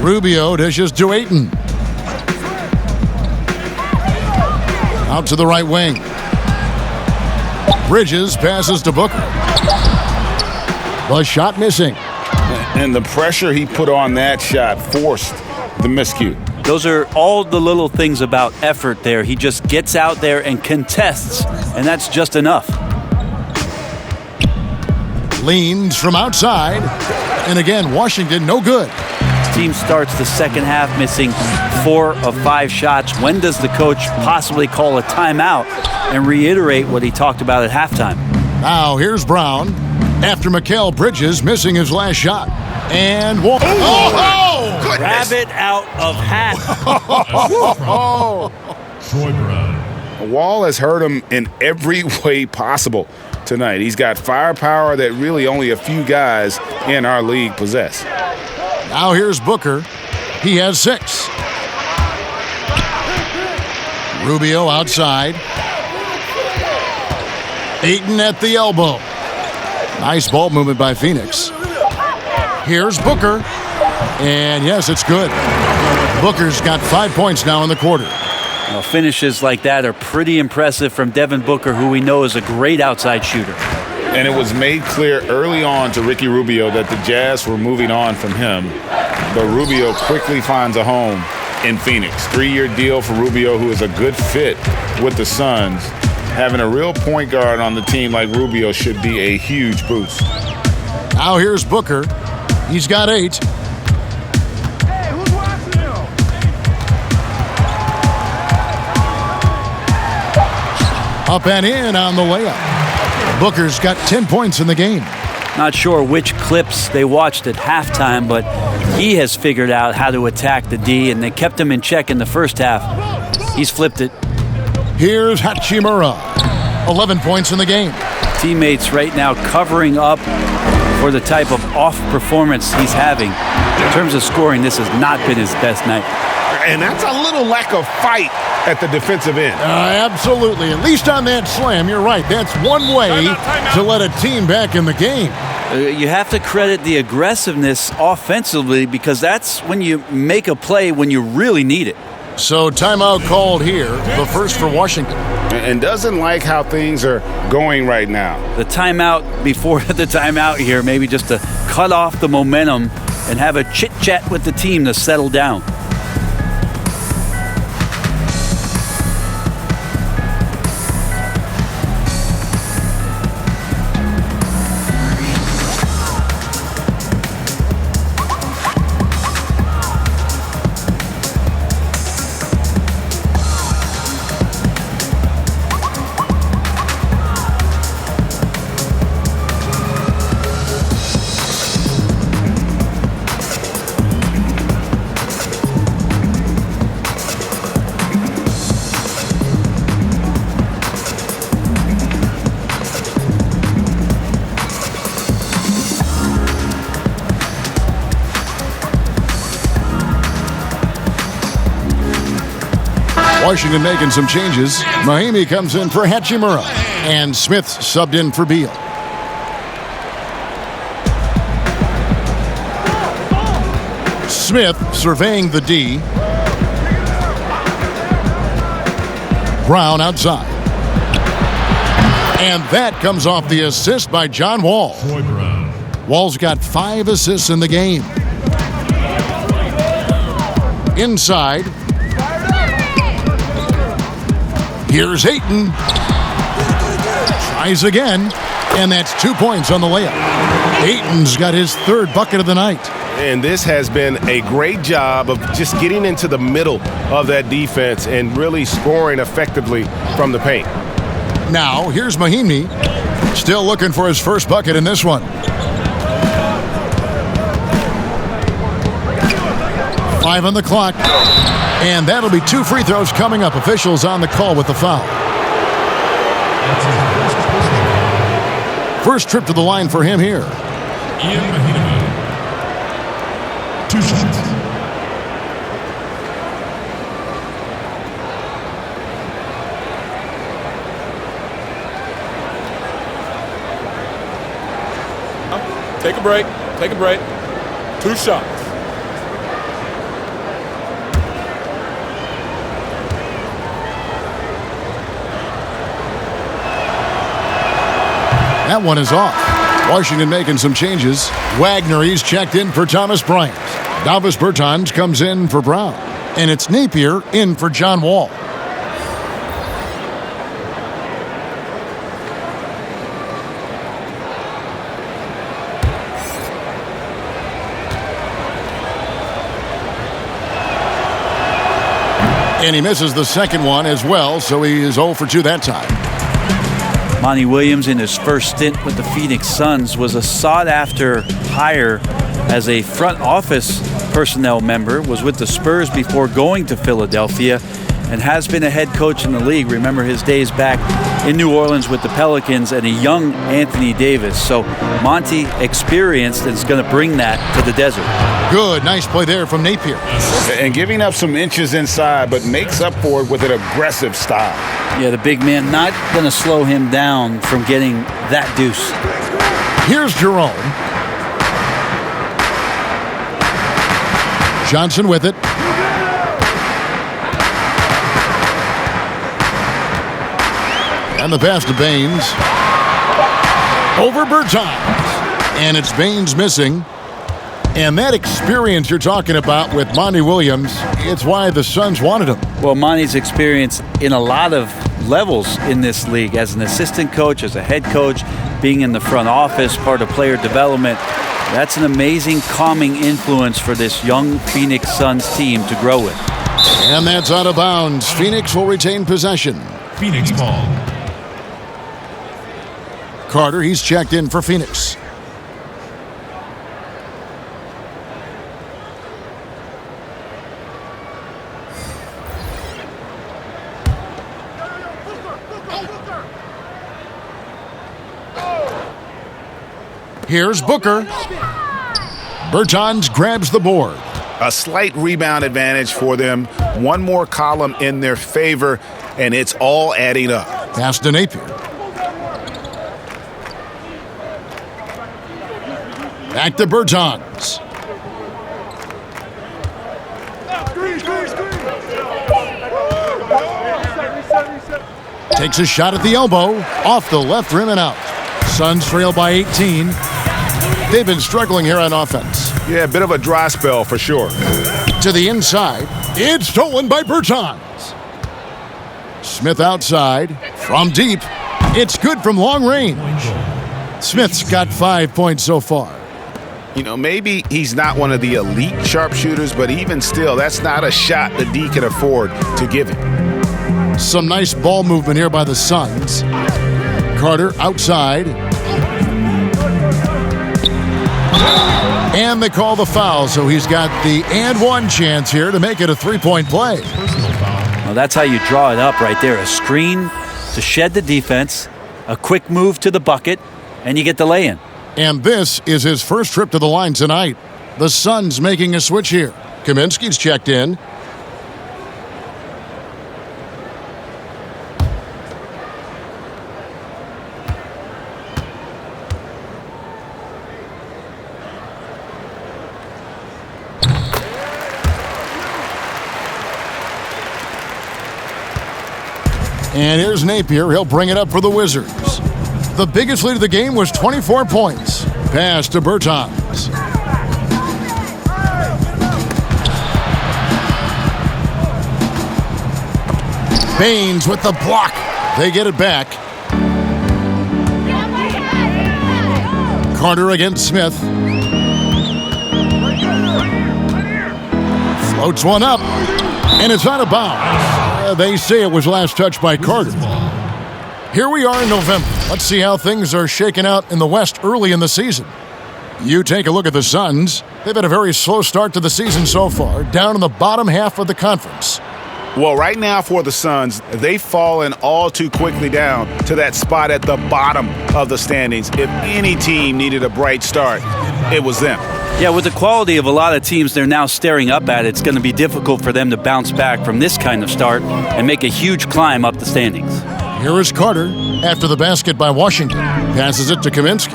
Rubio dishes to Ayton. Out to the right wing. Bridges passes to Booker. The shot missing. And the pressure he put on that shot forced the miscue. Those are all the little things about effort there. He just gets out there and contests, and that's just enough. Leans from outside. And again, Washington no good. His team starts the second half missing 4 of 5 shots. When does the coach possibly call a timeout and reiterate what he talked about at halftime? Now here's Brown. After Mikal Bridges missing his last shot. And Wall. Oh! Grab it out of hat. Wall has hurt him in every way possible tonight. He's got firepower that really only a few guys in our league possess. Now here's Booker. He has 6. Rubio outside. Ayton at the elbow. Nice ball movement by Phoenix. Here's Booker. And yes, it's good. Booker's got 5 points now in the quarter. Well, finishes like that are pretty impressive from Devin Booker, who we know is a great outside shooter. And it was made clear early on to Ricky Rubio that the Jazz were moving on from him. But Rubio quickly finds a home in Phoenix. 3-year deal for Rubio, who is a good fit with the Suns. Having a real point guard on the team like Rubio should be a huge boost. Now here's Booker. He's got 8. Up and in on the layup. Booker's got 10 points in the game. Not sure which clips they watched at halftime, but he has figured out how to attack the D, and they kept him in check in the first half. He's flipped it. Here's Hachimura. 11 points in the game. Teammates right now covering up for the type of off performance he's having. In terms of scoring, this has not been his best night. And that's a little lack of fight at the defensive end. Absolutely. At least on that slam, you're right. That's one way to let a team back in the game. You have to credit the aggressiveness offensively, because that's when you make a play when you really need it. So timeout called here, the first for Washington. And doesn't like how things are going right now. The timeout before the timeout here, maybe just to cut off the momentum and have a chit-chat with the team to settle down. Washington making some changes. Mahimi comes in for Hachimura, and Smith subbed in for Beal. Smith surveying the D. Brown outside. And that comes off the assist by John Wall. Wall's got 5 assists in the game. Inside. Here's Ayton. Tries again. And that's 2 points on the layup. Ayton's got his 3rd bucket of the night. And this has been a great job of just getting into the middle of that defense and really scoring effectively from the paint. Now, here's Mahimi. Still looking for his first bucket in this one. 5 on the clock. And that'll be 2 free throws coming up. Officials on the call with the foul. First trip to the line for him here. Ian Mahimi. 2 shots. Take a break. Take a break. 2 shots. That one is off. Washington making some changes. Wagner, he's checked in for Thomas Bryant. Davis Bertans comes in for Brown. And it's Napier in for John Wall. And he misses the second one as well, so he is 0 for 2 that time. Monty Williams, in his first stint with the Phoenix Suns, was a sought-after hire as a front office personnel member, was with the Spurs before going to Philadelphia, and has been a head coach in the league. Remember his days back in New Orleans with the Pelicans and a young Anthony Davis. So Monty experienced and is going to bring that to the desert. Good, nice play there from Napier. And giving up some inches inside, but makes up for it with an aggressive style. Yeah, the big man not going to slow him down from getting that deuce. Here's Jerome. Johnson with it. And the pass to Baines. Over Bertans. And it's Baines missing. And that experience you're talking about with Monty Williams, it's why the Suns wanted him. Well, Monty's experience in a lot of levels in this league, as an assistant coach, as a head coach, being in the front office, part of player development. That's an amazing calming influence for this young Phoenix Suns team to grow with. And that's out of bounds. Phoenix will retain possession. Phoenix ball. Carter, he's checked in for Phoenix. Here's Booker. Bertans grabs the board. A slight rebound advantage for them. One more column in their favor, and it's all adding up. Pass to Napier. Back to Bertans. Takes a shot at the elbow. Off the left rim and out. Suns trail by 18. They've been struggling here on offense. Yeah, a bit of a dry spell for sure. To the inside. It's stolen by Bertans. Smith outside. From deep. It's good from long range. Smith's got 5 points so far. You know, maybe he's not one of the elite sharpshooters, but even still, that's not a shot the D can afford to give him. Some nice ball movement here by the Suns. Carter outside. And they call the foul, so he's got the and one chance here to make it a three-point play. Well, that's how you draw it up right there. A screen to shed the defense, a quick move to the bucket, and you get the lay-in. And this is his first trip to the line tonight. The Suns making a switch here. Kaminsky's checked in. And here's Napier. He'll bring it up for the Wizards. The biggest lead of the game was 24 points. Pass to Bertans. Baines with the block. They get it back. Carter against Smith. Floats one up. And it's out of bounds. They say it was last touched by Carter. Here we are in November. Let's see how things are shaking out in the West early in the season. You take a look at the Suns. They've had a very slow start to the season so far, down in the bottom half of the conference. Well, right now for the Suns, they've fallen all too quickly down to that spot at the bottom of the standings. If any team needed a bright start, it was them. Yeah, with the quality of a lot of teams they're now staring up at, it's going to be difficult for them to bounce back from this kind of start and make a huge climb up the standings. Here is Carter after the basket by Washington. Passes it to Kaminsky.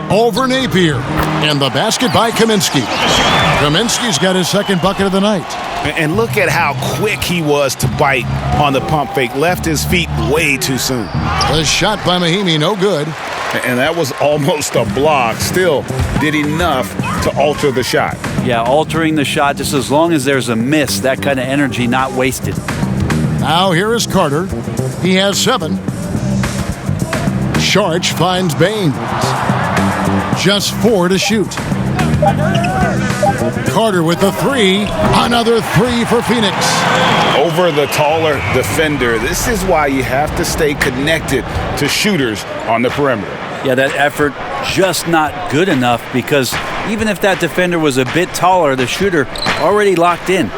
Over Napier. And the basket by Kaminsky. Kaminsky's got his second bucket of the night. And look at how quick he was to bite on the pump fake. Left his feet way too soon. The shot by Mahinmi, no good. And that was almost a block. Still did enough to alter the shot. Yeah, altering the shot just as long as there's a miss, that kind of energy not wasted. Now here is Carter. He has 7. Sharch finds Baines. Just 4 to shoot. Carter with the 3. Another 3 for Phoenix. Over the taller defender. This is why you have to stay connected to shooters on the perimeter. Yeah, that effort just not good enough because even if that defender was a bit taller, the shooter already locked in.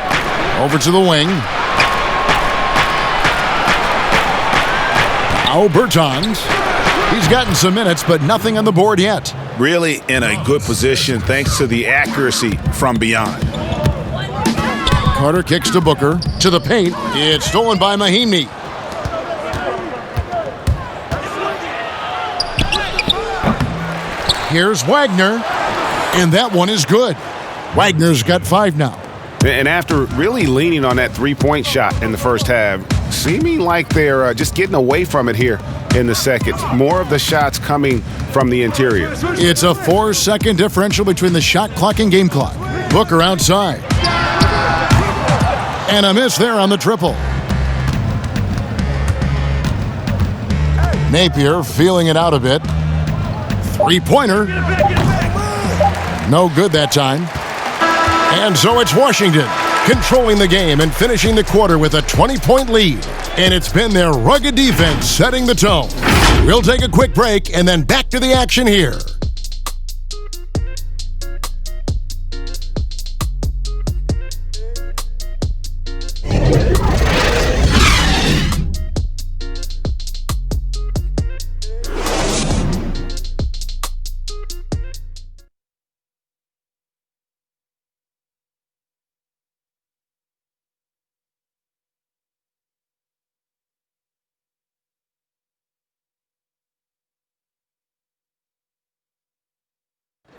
Over to the wing. Now Bertans. He's gotten some minutes, but nothing on the board yet. Really in a good position thanks to the accuracy from beyond. Carter kicks to Booker. To the paint. It's stolen by Mahinmi. Here's Wagner. And that one is good. Wagner's got 5 now. And after really leaning on that three-point shot in the first half, seeming like they're just getting away from it here in the second. More of the shots coming from the interior. It's a 4-second differential between the shot clock and game clock. Booker outside. And a miss there on the triple. Napier feeling it out a bit. 3-pointer. No good that time. And so it's Washington controlling the game and finishing the quarter with a 20-point lead. And it's been their rugged defense setting the tone. We'll take a quick break and then back to the action here.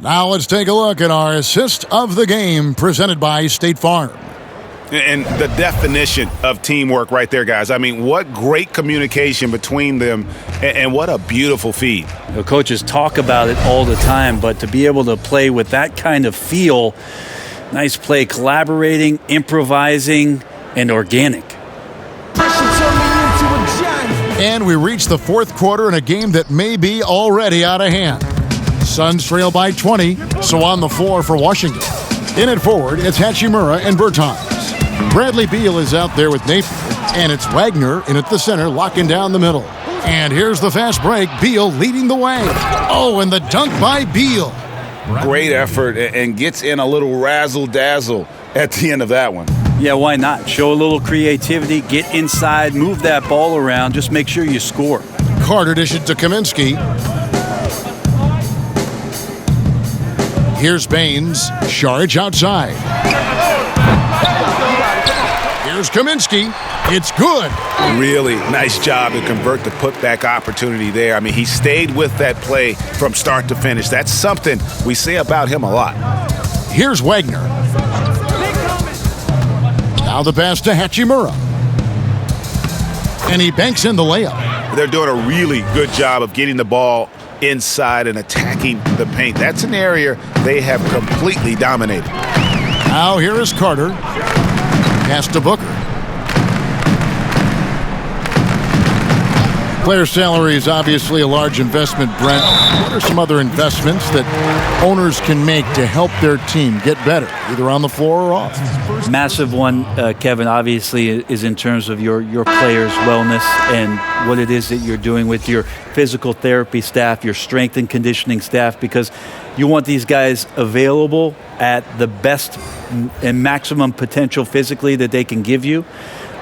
Now let's take a look at our assist of the game presented by State Farm. And the definition of teamwork right there, guys. I mean, what great communication between them and what a beautiful feed. The coaches talk about it all the time, but to be able to play with that kind of feel, nice play, collaborating, improvising, and organic. And we reach the fourth quarter in a game that may be already out of hand. Suns trail by 20, so on the floor for Washington. In at forward, it's Hachimura and Bertans. Bradley Beal is out there with Napier, and it's Wagner in at the center, locking down the middle. And here's the fast break, Beal leading the way. Oh, and the dunk by Beal. Great effort and gets in a little razzle-dazzle at the end of that one. Yeah, why not? Show a little creativity, get inside, move that ball around, just make sure you score. Carter dishes to Kaminsky. Here's Baines. Sharge outside. Here's Kaminsky. It's good. Really nice job to convert the putback opportunity there. I mean, he stayed with that play from start to finish. That's something we say about him a lot. Here's Wagner. Now the pass to Hachimura. And he banks in the layup. They're doing a really good job of getting the ball inside and attacking the paint. That's an area they have completely dominated. Now here is Carter. Pass to Booker. Player salary is obviously a large investment, Brent. What are some other investments that owners can make to help their team get better, either on the floor or off? Massive one, Kevin, obviously, is in terms of your players' wellness and what it is that you're doing with your physical therapy staff, your strength and conditioning staff, because you want these guys available at the best and maximum potential physically that they can give you.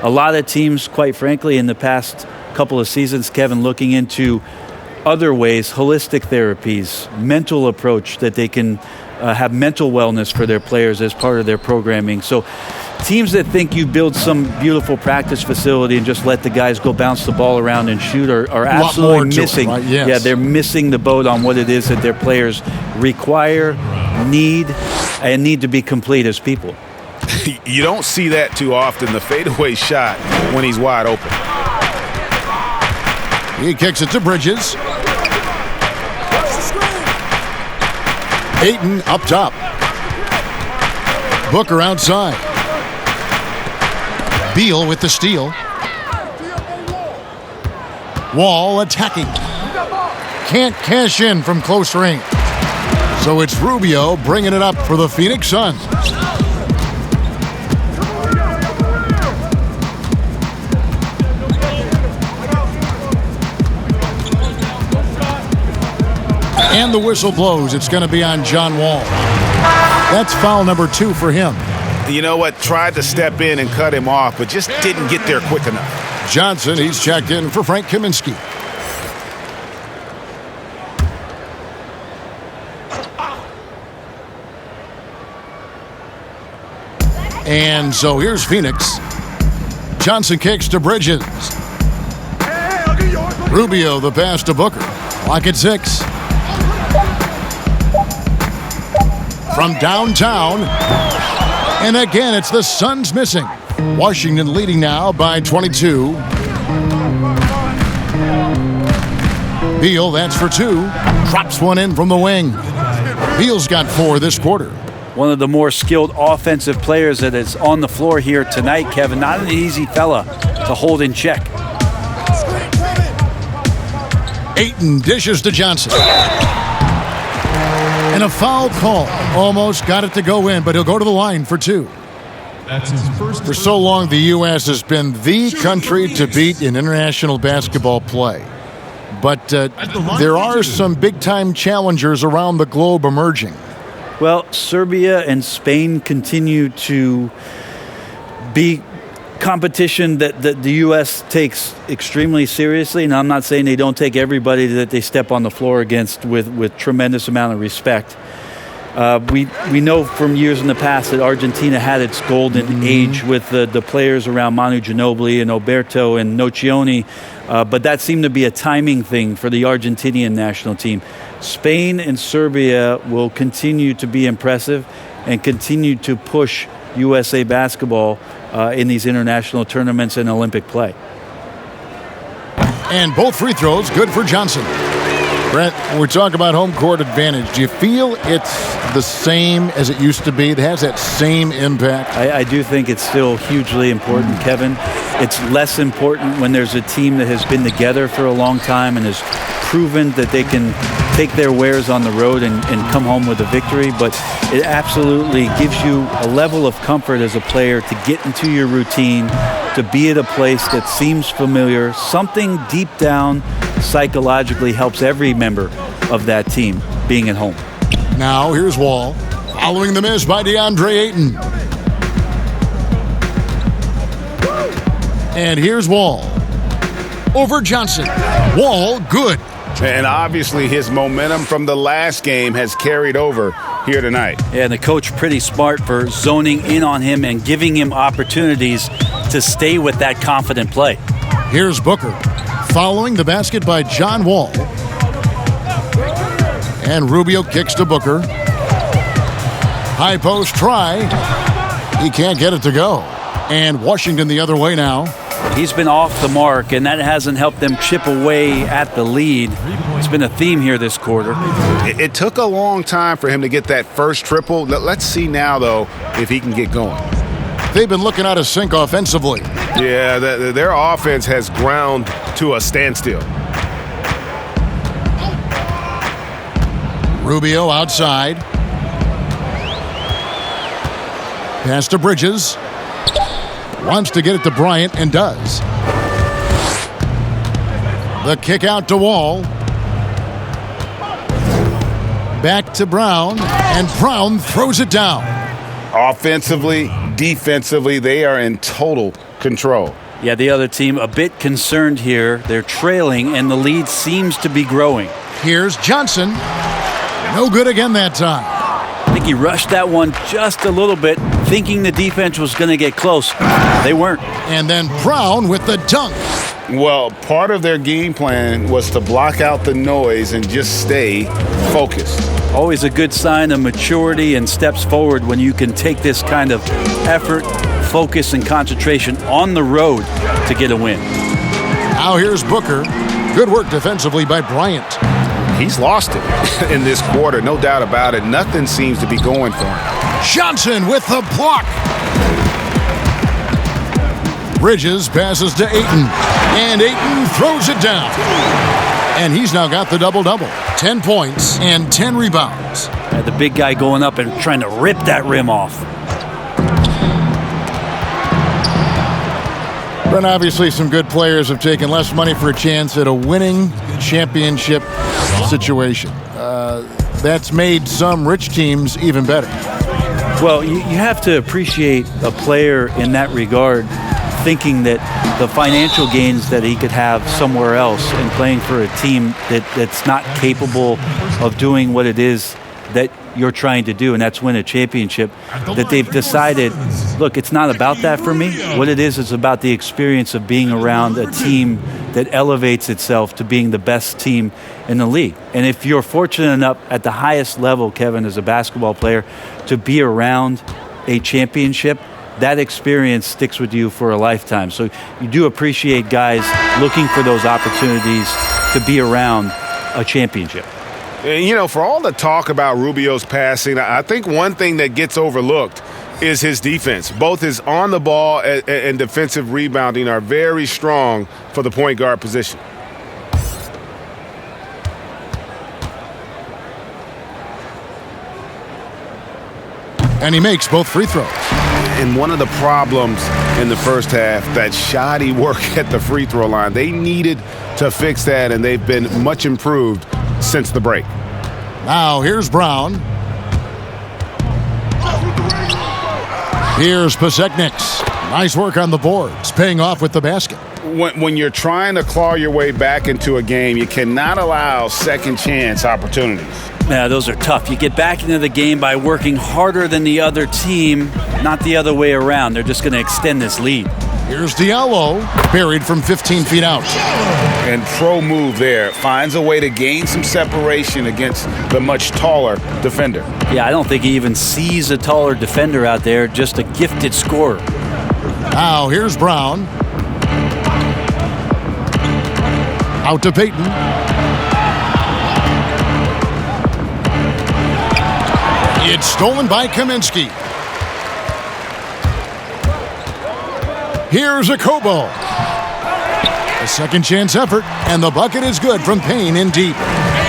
A lot of teams, quite frankly, in the past couple of seasons, Kevin, looking into other ways, holistic therapies, mental approach that they can have mental wellness for their players as part of their programming. So teams that think you build some beautiful practice facility and just let the guys go bounce the ball around and shoot are absolutely missing. Right? Yes. Yeah, they're missing the boat on what it is that their players require, need to be complete as people. You don't see that too often, the fadeaway shot when he's wide open. He kicks it to Bridges. Ayton up top. Booker outside. Beal with the steal. Wall attacking. Can't cash in from close range. So it's Rubio bringing it up for the Phoenix Suns. And the whistle blows. It's going to be on John Wall. That's foul number 2 for him. You know what? Tried to step in and cut him off, but just didn't get there quick enough. Johnson, he's checked in for Frank Kaminsky. And so here's Phoenix. Johnson kicks to Bridges. Rubio, the pass to Booker. Clock at 6. From downtown. And again, it's the Suns missing. Washington leading now by 22. Beal, that's for 2. Drops one in from the wing. Beal's got 4 this quarter. One of the more skilled offensive players that is on the floor here tonight, Kevin. Not an easy fella to hold in check. Ayton dishes to Johnson. And a foul call. Almost got it to go in, but he'll go to the line for 2. That's his first. For so long, the U.S. has been the country to beat in international basketball play. But there are some big-time challengers around the globe emerging. Well, Serbia and Spain continue to be competition that the U.S. takes extremely seriously, and I'm not saying they don't take everybody that they step on the floor against with tremendous amount of respect. We know from years in the past that Argentina had its golden age with the players around Manu Ginobili and Oberto and Nocioni, but that seemed to be a timing thing for the Argentinian national team. Spain and Serbia will continue to be impressive and continue to push USA basketball in these international tournaments and Olympic play. And both free throws good for Johnson. Brent, when we talk about home court advantage, do you feel it's the same as it used to be? It has that same impact? I do think it's still hugely important, Kevin. It's less important when there's a team that has been together for a long time and has proven that they can take their wares on the road and come home with a victory, but it absolutely gives you a level of comfort as a player to get into your routine, to be at a place that seems familiar. Something deep down psychologically helps every member of that team being at home. Now here's Wall, following the miss by DeAndre Ayton. And here's Wall. Over Johnson. Wall, good. And obviously his momentum from the last game has carried over here tonight. Yeah, and the coach pretty smart for zoning in on him and giving him opportunities to stay with that confident play. Here's Booker, following the basket by John Wall. And Rubio kicks to Booker. High post try. He can't get it to go. And Washington the other way now. He's been off the mark, and that hasn't helped them chip away at the lead. It's been a theme here this quarter. It took a long time for him to get that first triple. Let's see now, though, if he can get going. They've been looking out of sync offensively. Yeah, their offense has ground to a standstill. Rubio outside. Pass to Bridges. Wants to get it to Bryant and does. The kick out to Wall. Back to Brown, and Brown throws it down. Offensively, defensively, they are in total control. Yeah, the other team a bit concerned here. They're trailing, and the lead seems to be growing. Here's Johnson. No good again that time. I think he rushed that one just a little bit, thinking the defense was going to get close. They weren't. And then Brown with the dunk. Well, part of their game plan was to block out the noise and just stay focused. Always a good sign of maturity and steps forward when you can take this kind of effort, focus, and concentration on the road to get a win. Now here's Booker. Good work defensively by Bryant. He's lost it in this quarter, no doubt about it. Nothing seems to be going for him. Johnson with the block. Bridges passes to Ayton, and Ayton throws it down. And he's now got the double-double. 10 points and 10 rebounds. Yeah, the big guy going up and trying to rip that rim off. But obviously some good players have taken less money for a chance at a winning championship situation. That's made some rich teams even better. Well, you have to appreciate a player in that regard, thinking that the financial gains that he could have somewhere else and playing for a team that's not capable of doing what it is that you're trying to do, and that's win a championship, that they've decided, look, it's not about that for me. What it is about the experience of being around a team that elevates itself to being the best team in the league. And if you're fortunate enough at the highest level, Kevin, as a basketball player, to be around a championship, that experience sticks with you for a lifetime. So you do appreciate guys looking for those opportunities to be around a championship. You know, for all the talk about Rubio's passing, I think one thing that gets overlooked is his defense. Both his on the ball and defensive rebounding are very strong for the point guard position. And he makes both free throws. And one of the problems in the first half, that shoddy work at the free throw line. They needed to fix that, and they've been much improved since the break. Now here's Brown. Here's Pasechniks. Nice work on the boards, paying off with the basket. When you're trying to claw your way back into a game, you cannot allow second chance opportunities. Yeah, those are tough. You get back into the game by working harder than the other team, not the other way around. They're just going to extend this lead. Here's Diallo, buried from 15 feet out. And pro move there. Finds a way to gain some separation against the much taller defender. Yeah, I don't think he even sees a taller defender out there, just a gifted scorer. Now here's Brown. Out to Payton. It's stolen by Kaminsky. Here's Okobo. A second chance effort, and the bucket is good from Payne in deep.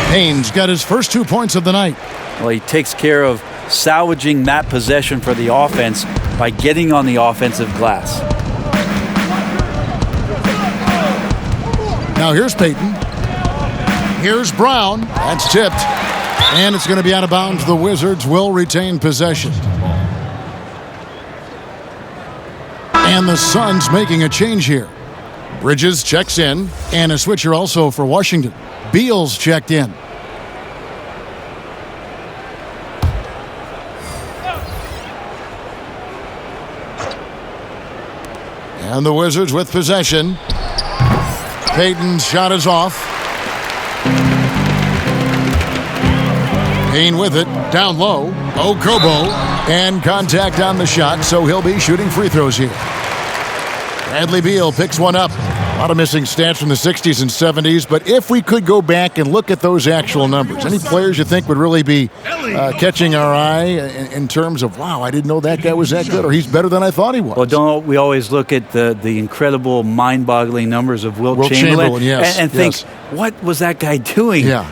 Payne's got his first 2 points of the night. Well, he takes care of salvaging that possession for the offense by getting on the offensive glass. Now here's Payton. Here's Brown. That's tipped. And it's going to be out of bounds. The Wizards will retain possession. And the Suns making a change here. Bridges checks in, and a switcher also for Washington. Beal's checked in. And the Wizards with possession. Payton's shot is off. Payne with it, down low. Okobo, and contact on the shot, so he'll be shooting free throws here. Bradley Beal picks one up. A lot of missing stats from the 60s and 70s, but if we could go back and look at those actual numbers, any players you think would really be catching our eye in terms of, wow, I didn't know that guy was that good, or he's better than I thought he was? Well, don't we always look at the incredible, mind-boggling numbers of Wilt Chamberlain yes, and think, what was that guy doing? Yeah.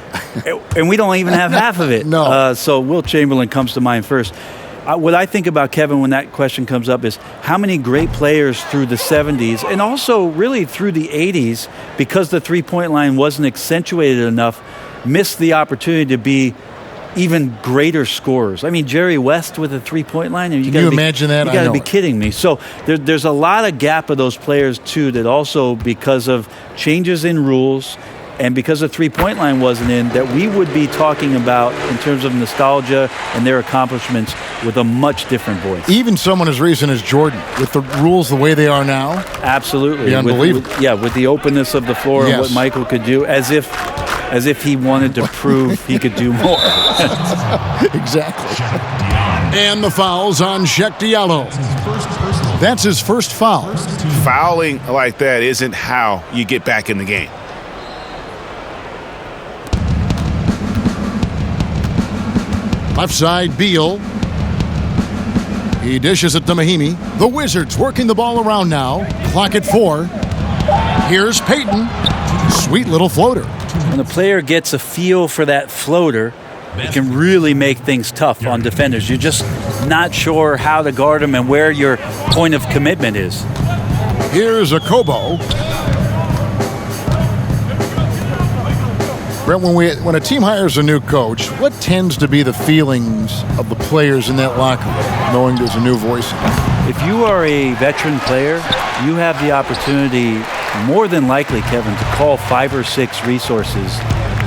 And we don't even have half of it. No. So Wilt Chamberlain comes to mind first. What I think about Kevin when that question comes up is how many great players through the 70s and also really through the 80s, because the three-point line wasn't accentuated enough, missed the opportunity to be even greater scorers. I mean, Jerry West with a three-point line. Can you imagine that? You got to be kidding me. So there's a lot of gap of those players, too, that also because of changes in rules and because the three-point line wasn't in, that we would be talking about in terms of nostalgia and their accomplishments with a much different voice. Even someone as recent as Jordan, with the rules the way they are now. Absolutely. Unbelievable. With the openness of the floor and what Michael could do, as if he wanted to prove he could do more. Exactly. And the foul's on Sheck Diallo. That's his first foul. Fouling like that isn't how you get back in the game. Left side, Beal. He dishes it to Mahimi. The Wizards working the ball around now. Clock at 4. Here's Payton. Sweet little floater. When a player gets a feel for that floater, it can really make things tough on defenders. You're just not sure how to guard them and where your point of commitment is. Here's a Kobo. Brent, when a team hires a new coach, what tends to be the feelings of the players in that locker room, knowing there's a new voice? If you are a veteran player, you have the opportunity, more than likely, Kevin, to call 5 or 6 resources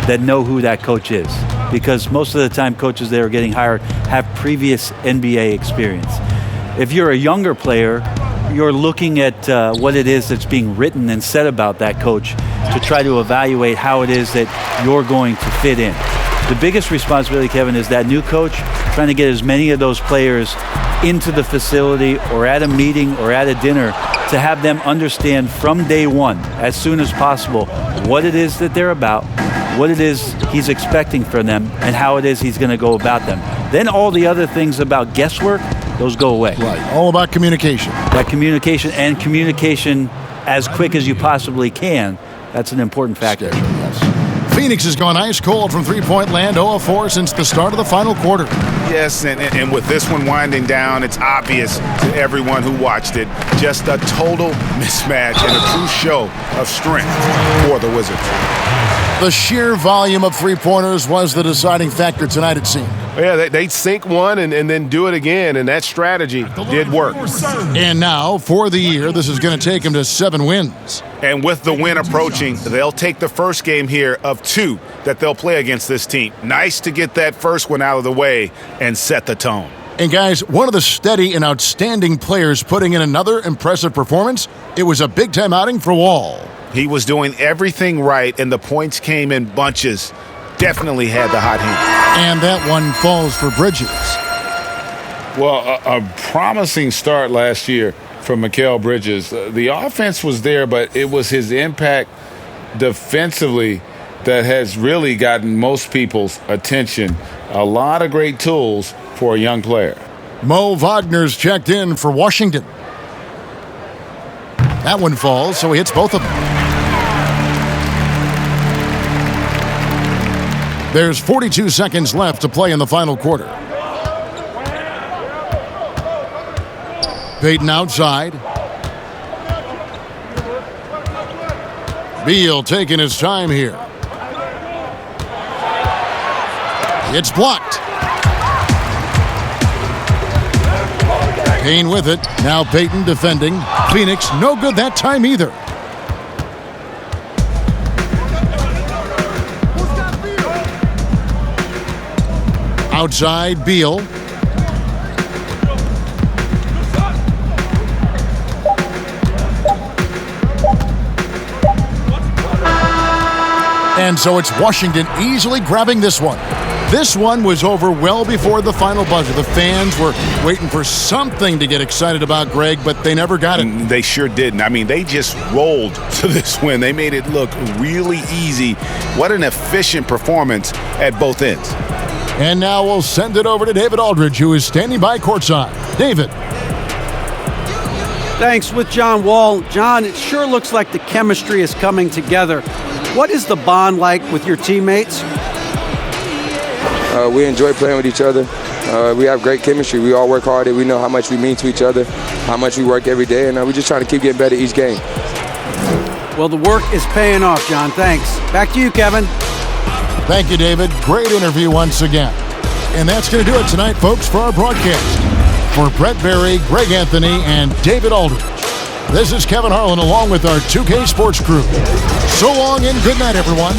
that know who that coach is. Because most of the time coaches that are getting hired have previous NBA experience. If you're a younger player, you're looking at what it is that's being written and said about that coach to try to evaluate how it is that you're going to fit in. The biggest responsibility, Kevin, is that new coach trying to get as many of those players into the facility or at a meeting or at a dinner to have them understand from day one, as soon as possible, what it is that they're about, what it is he's expecting from them, and how it is he's going to go about them. Then all the other things about guesswork, those go away. Right, all about communication. That communication and communication as quick as you possibly can, that's an important factor. Yes. Phoenix has gone ice cold from three-point land, 0 of 4 since the start of the final quarter. Yes, and with this one winding down, it's obvious to everyone who watched it, just a total mismatch and a true show of strength for the Wizards. The sheer volume of three-pointers was the deciding factor tonight, it seemed. Yeah, they sink one and then do it again, and that strategy did work. And now, for the year, this is going to take them to 7 wins. And with the win approaching, they'll take the first game here of 2 that they'll play against this team. Nice to get that first one out of the way and set the tone. And guys, one of the steady and outstanding players putting in another impressive performance, it was a big-time outing for Wall. He was doing everything right, and the points came in bunches. Definitely had the hot hand. And that one falls for Bridges. Well, a promising start last year from Mikal Bridges. The offense was there, but it was his impact defensively that has really gotten most people's attention. A lot of great tools for a young player. Mo Wagner's checked in for Washington. That one falls, so he hits both of them. There's 42 seconds left to play in the final quarter. Payton outside. Beal taking his time here. It's blocked. Payne with it. Now Payton defending. Phoenix no good that time either. Outside, Beal. And so it's Washington easily grabbing this one. This one was over well before the final buzzer. The fans were waiting for something to get excited about, Greg, but they never got it. They sure didn't. I mean, they just rolled to this win. They made it look really easy. What an efficient performance at both ends. And now we'll send it over to David Aldridge, who is standing by courtside. David. Thanks with John Wall. John, it sure looks like the chemistry is coming together. What is the bond like with your teammates? We enjoy playing with each other. We have great chemistry. We all work hard. We know how much we mean to each other, how much we work every day, and we're just trying to keep getting better each game. Well, the work is paying off, John. Thanks. Back to you, Kevin. Thank you, David. Great interview once again. And that's going to do it tonight, folks, for our broadcast. For Brett Berry, Greg Anthony, and David Aldridge, this is Kevin Harlan along with our 2K Sports crew. So long and good night, everyone.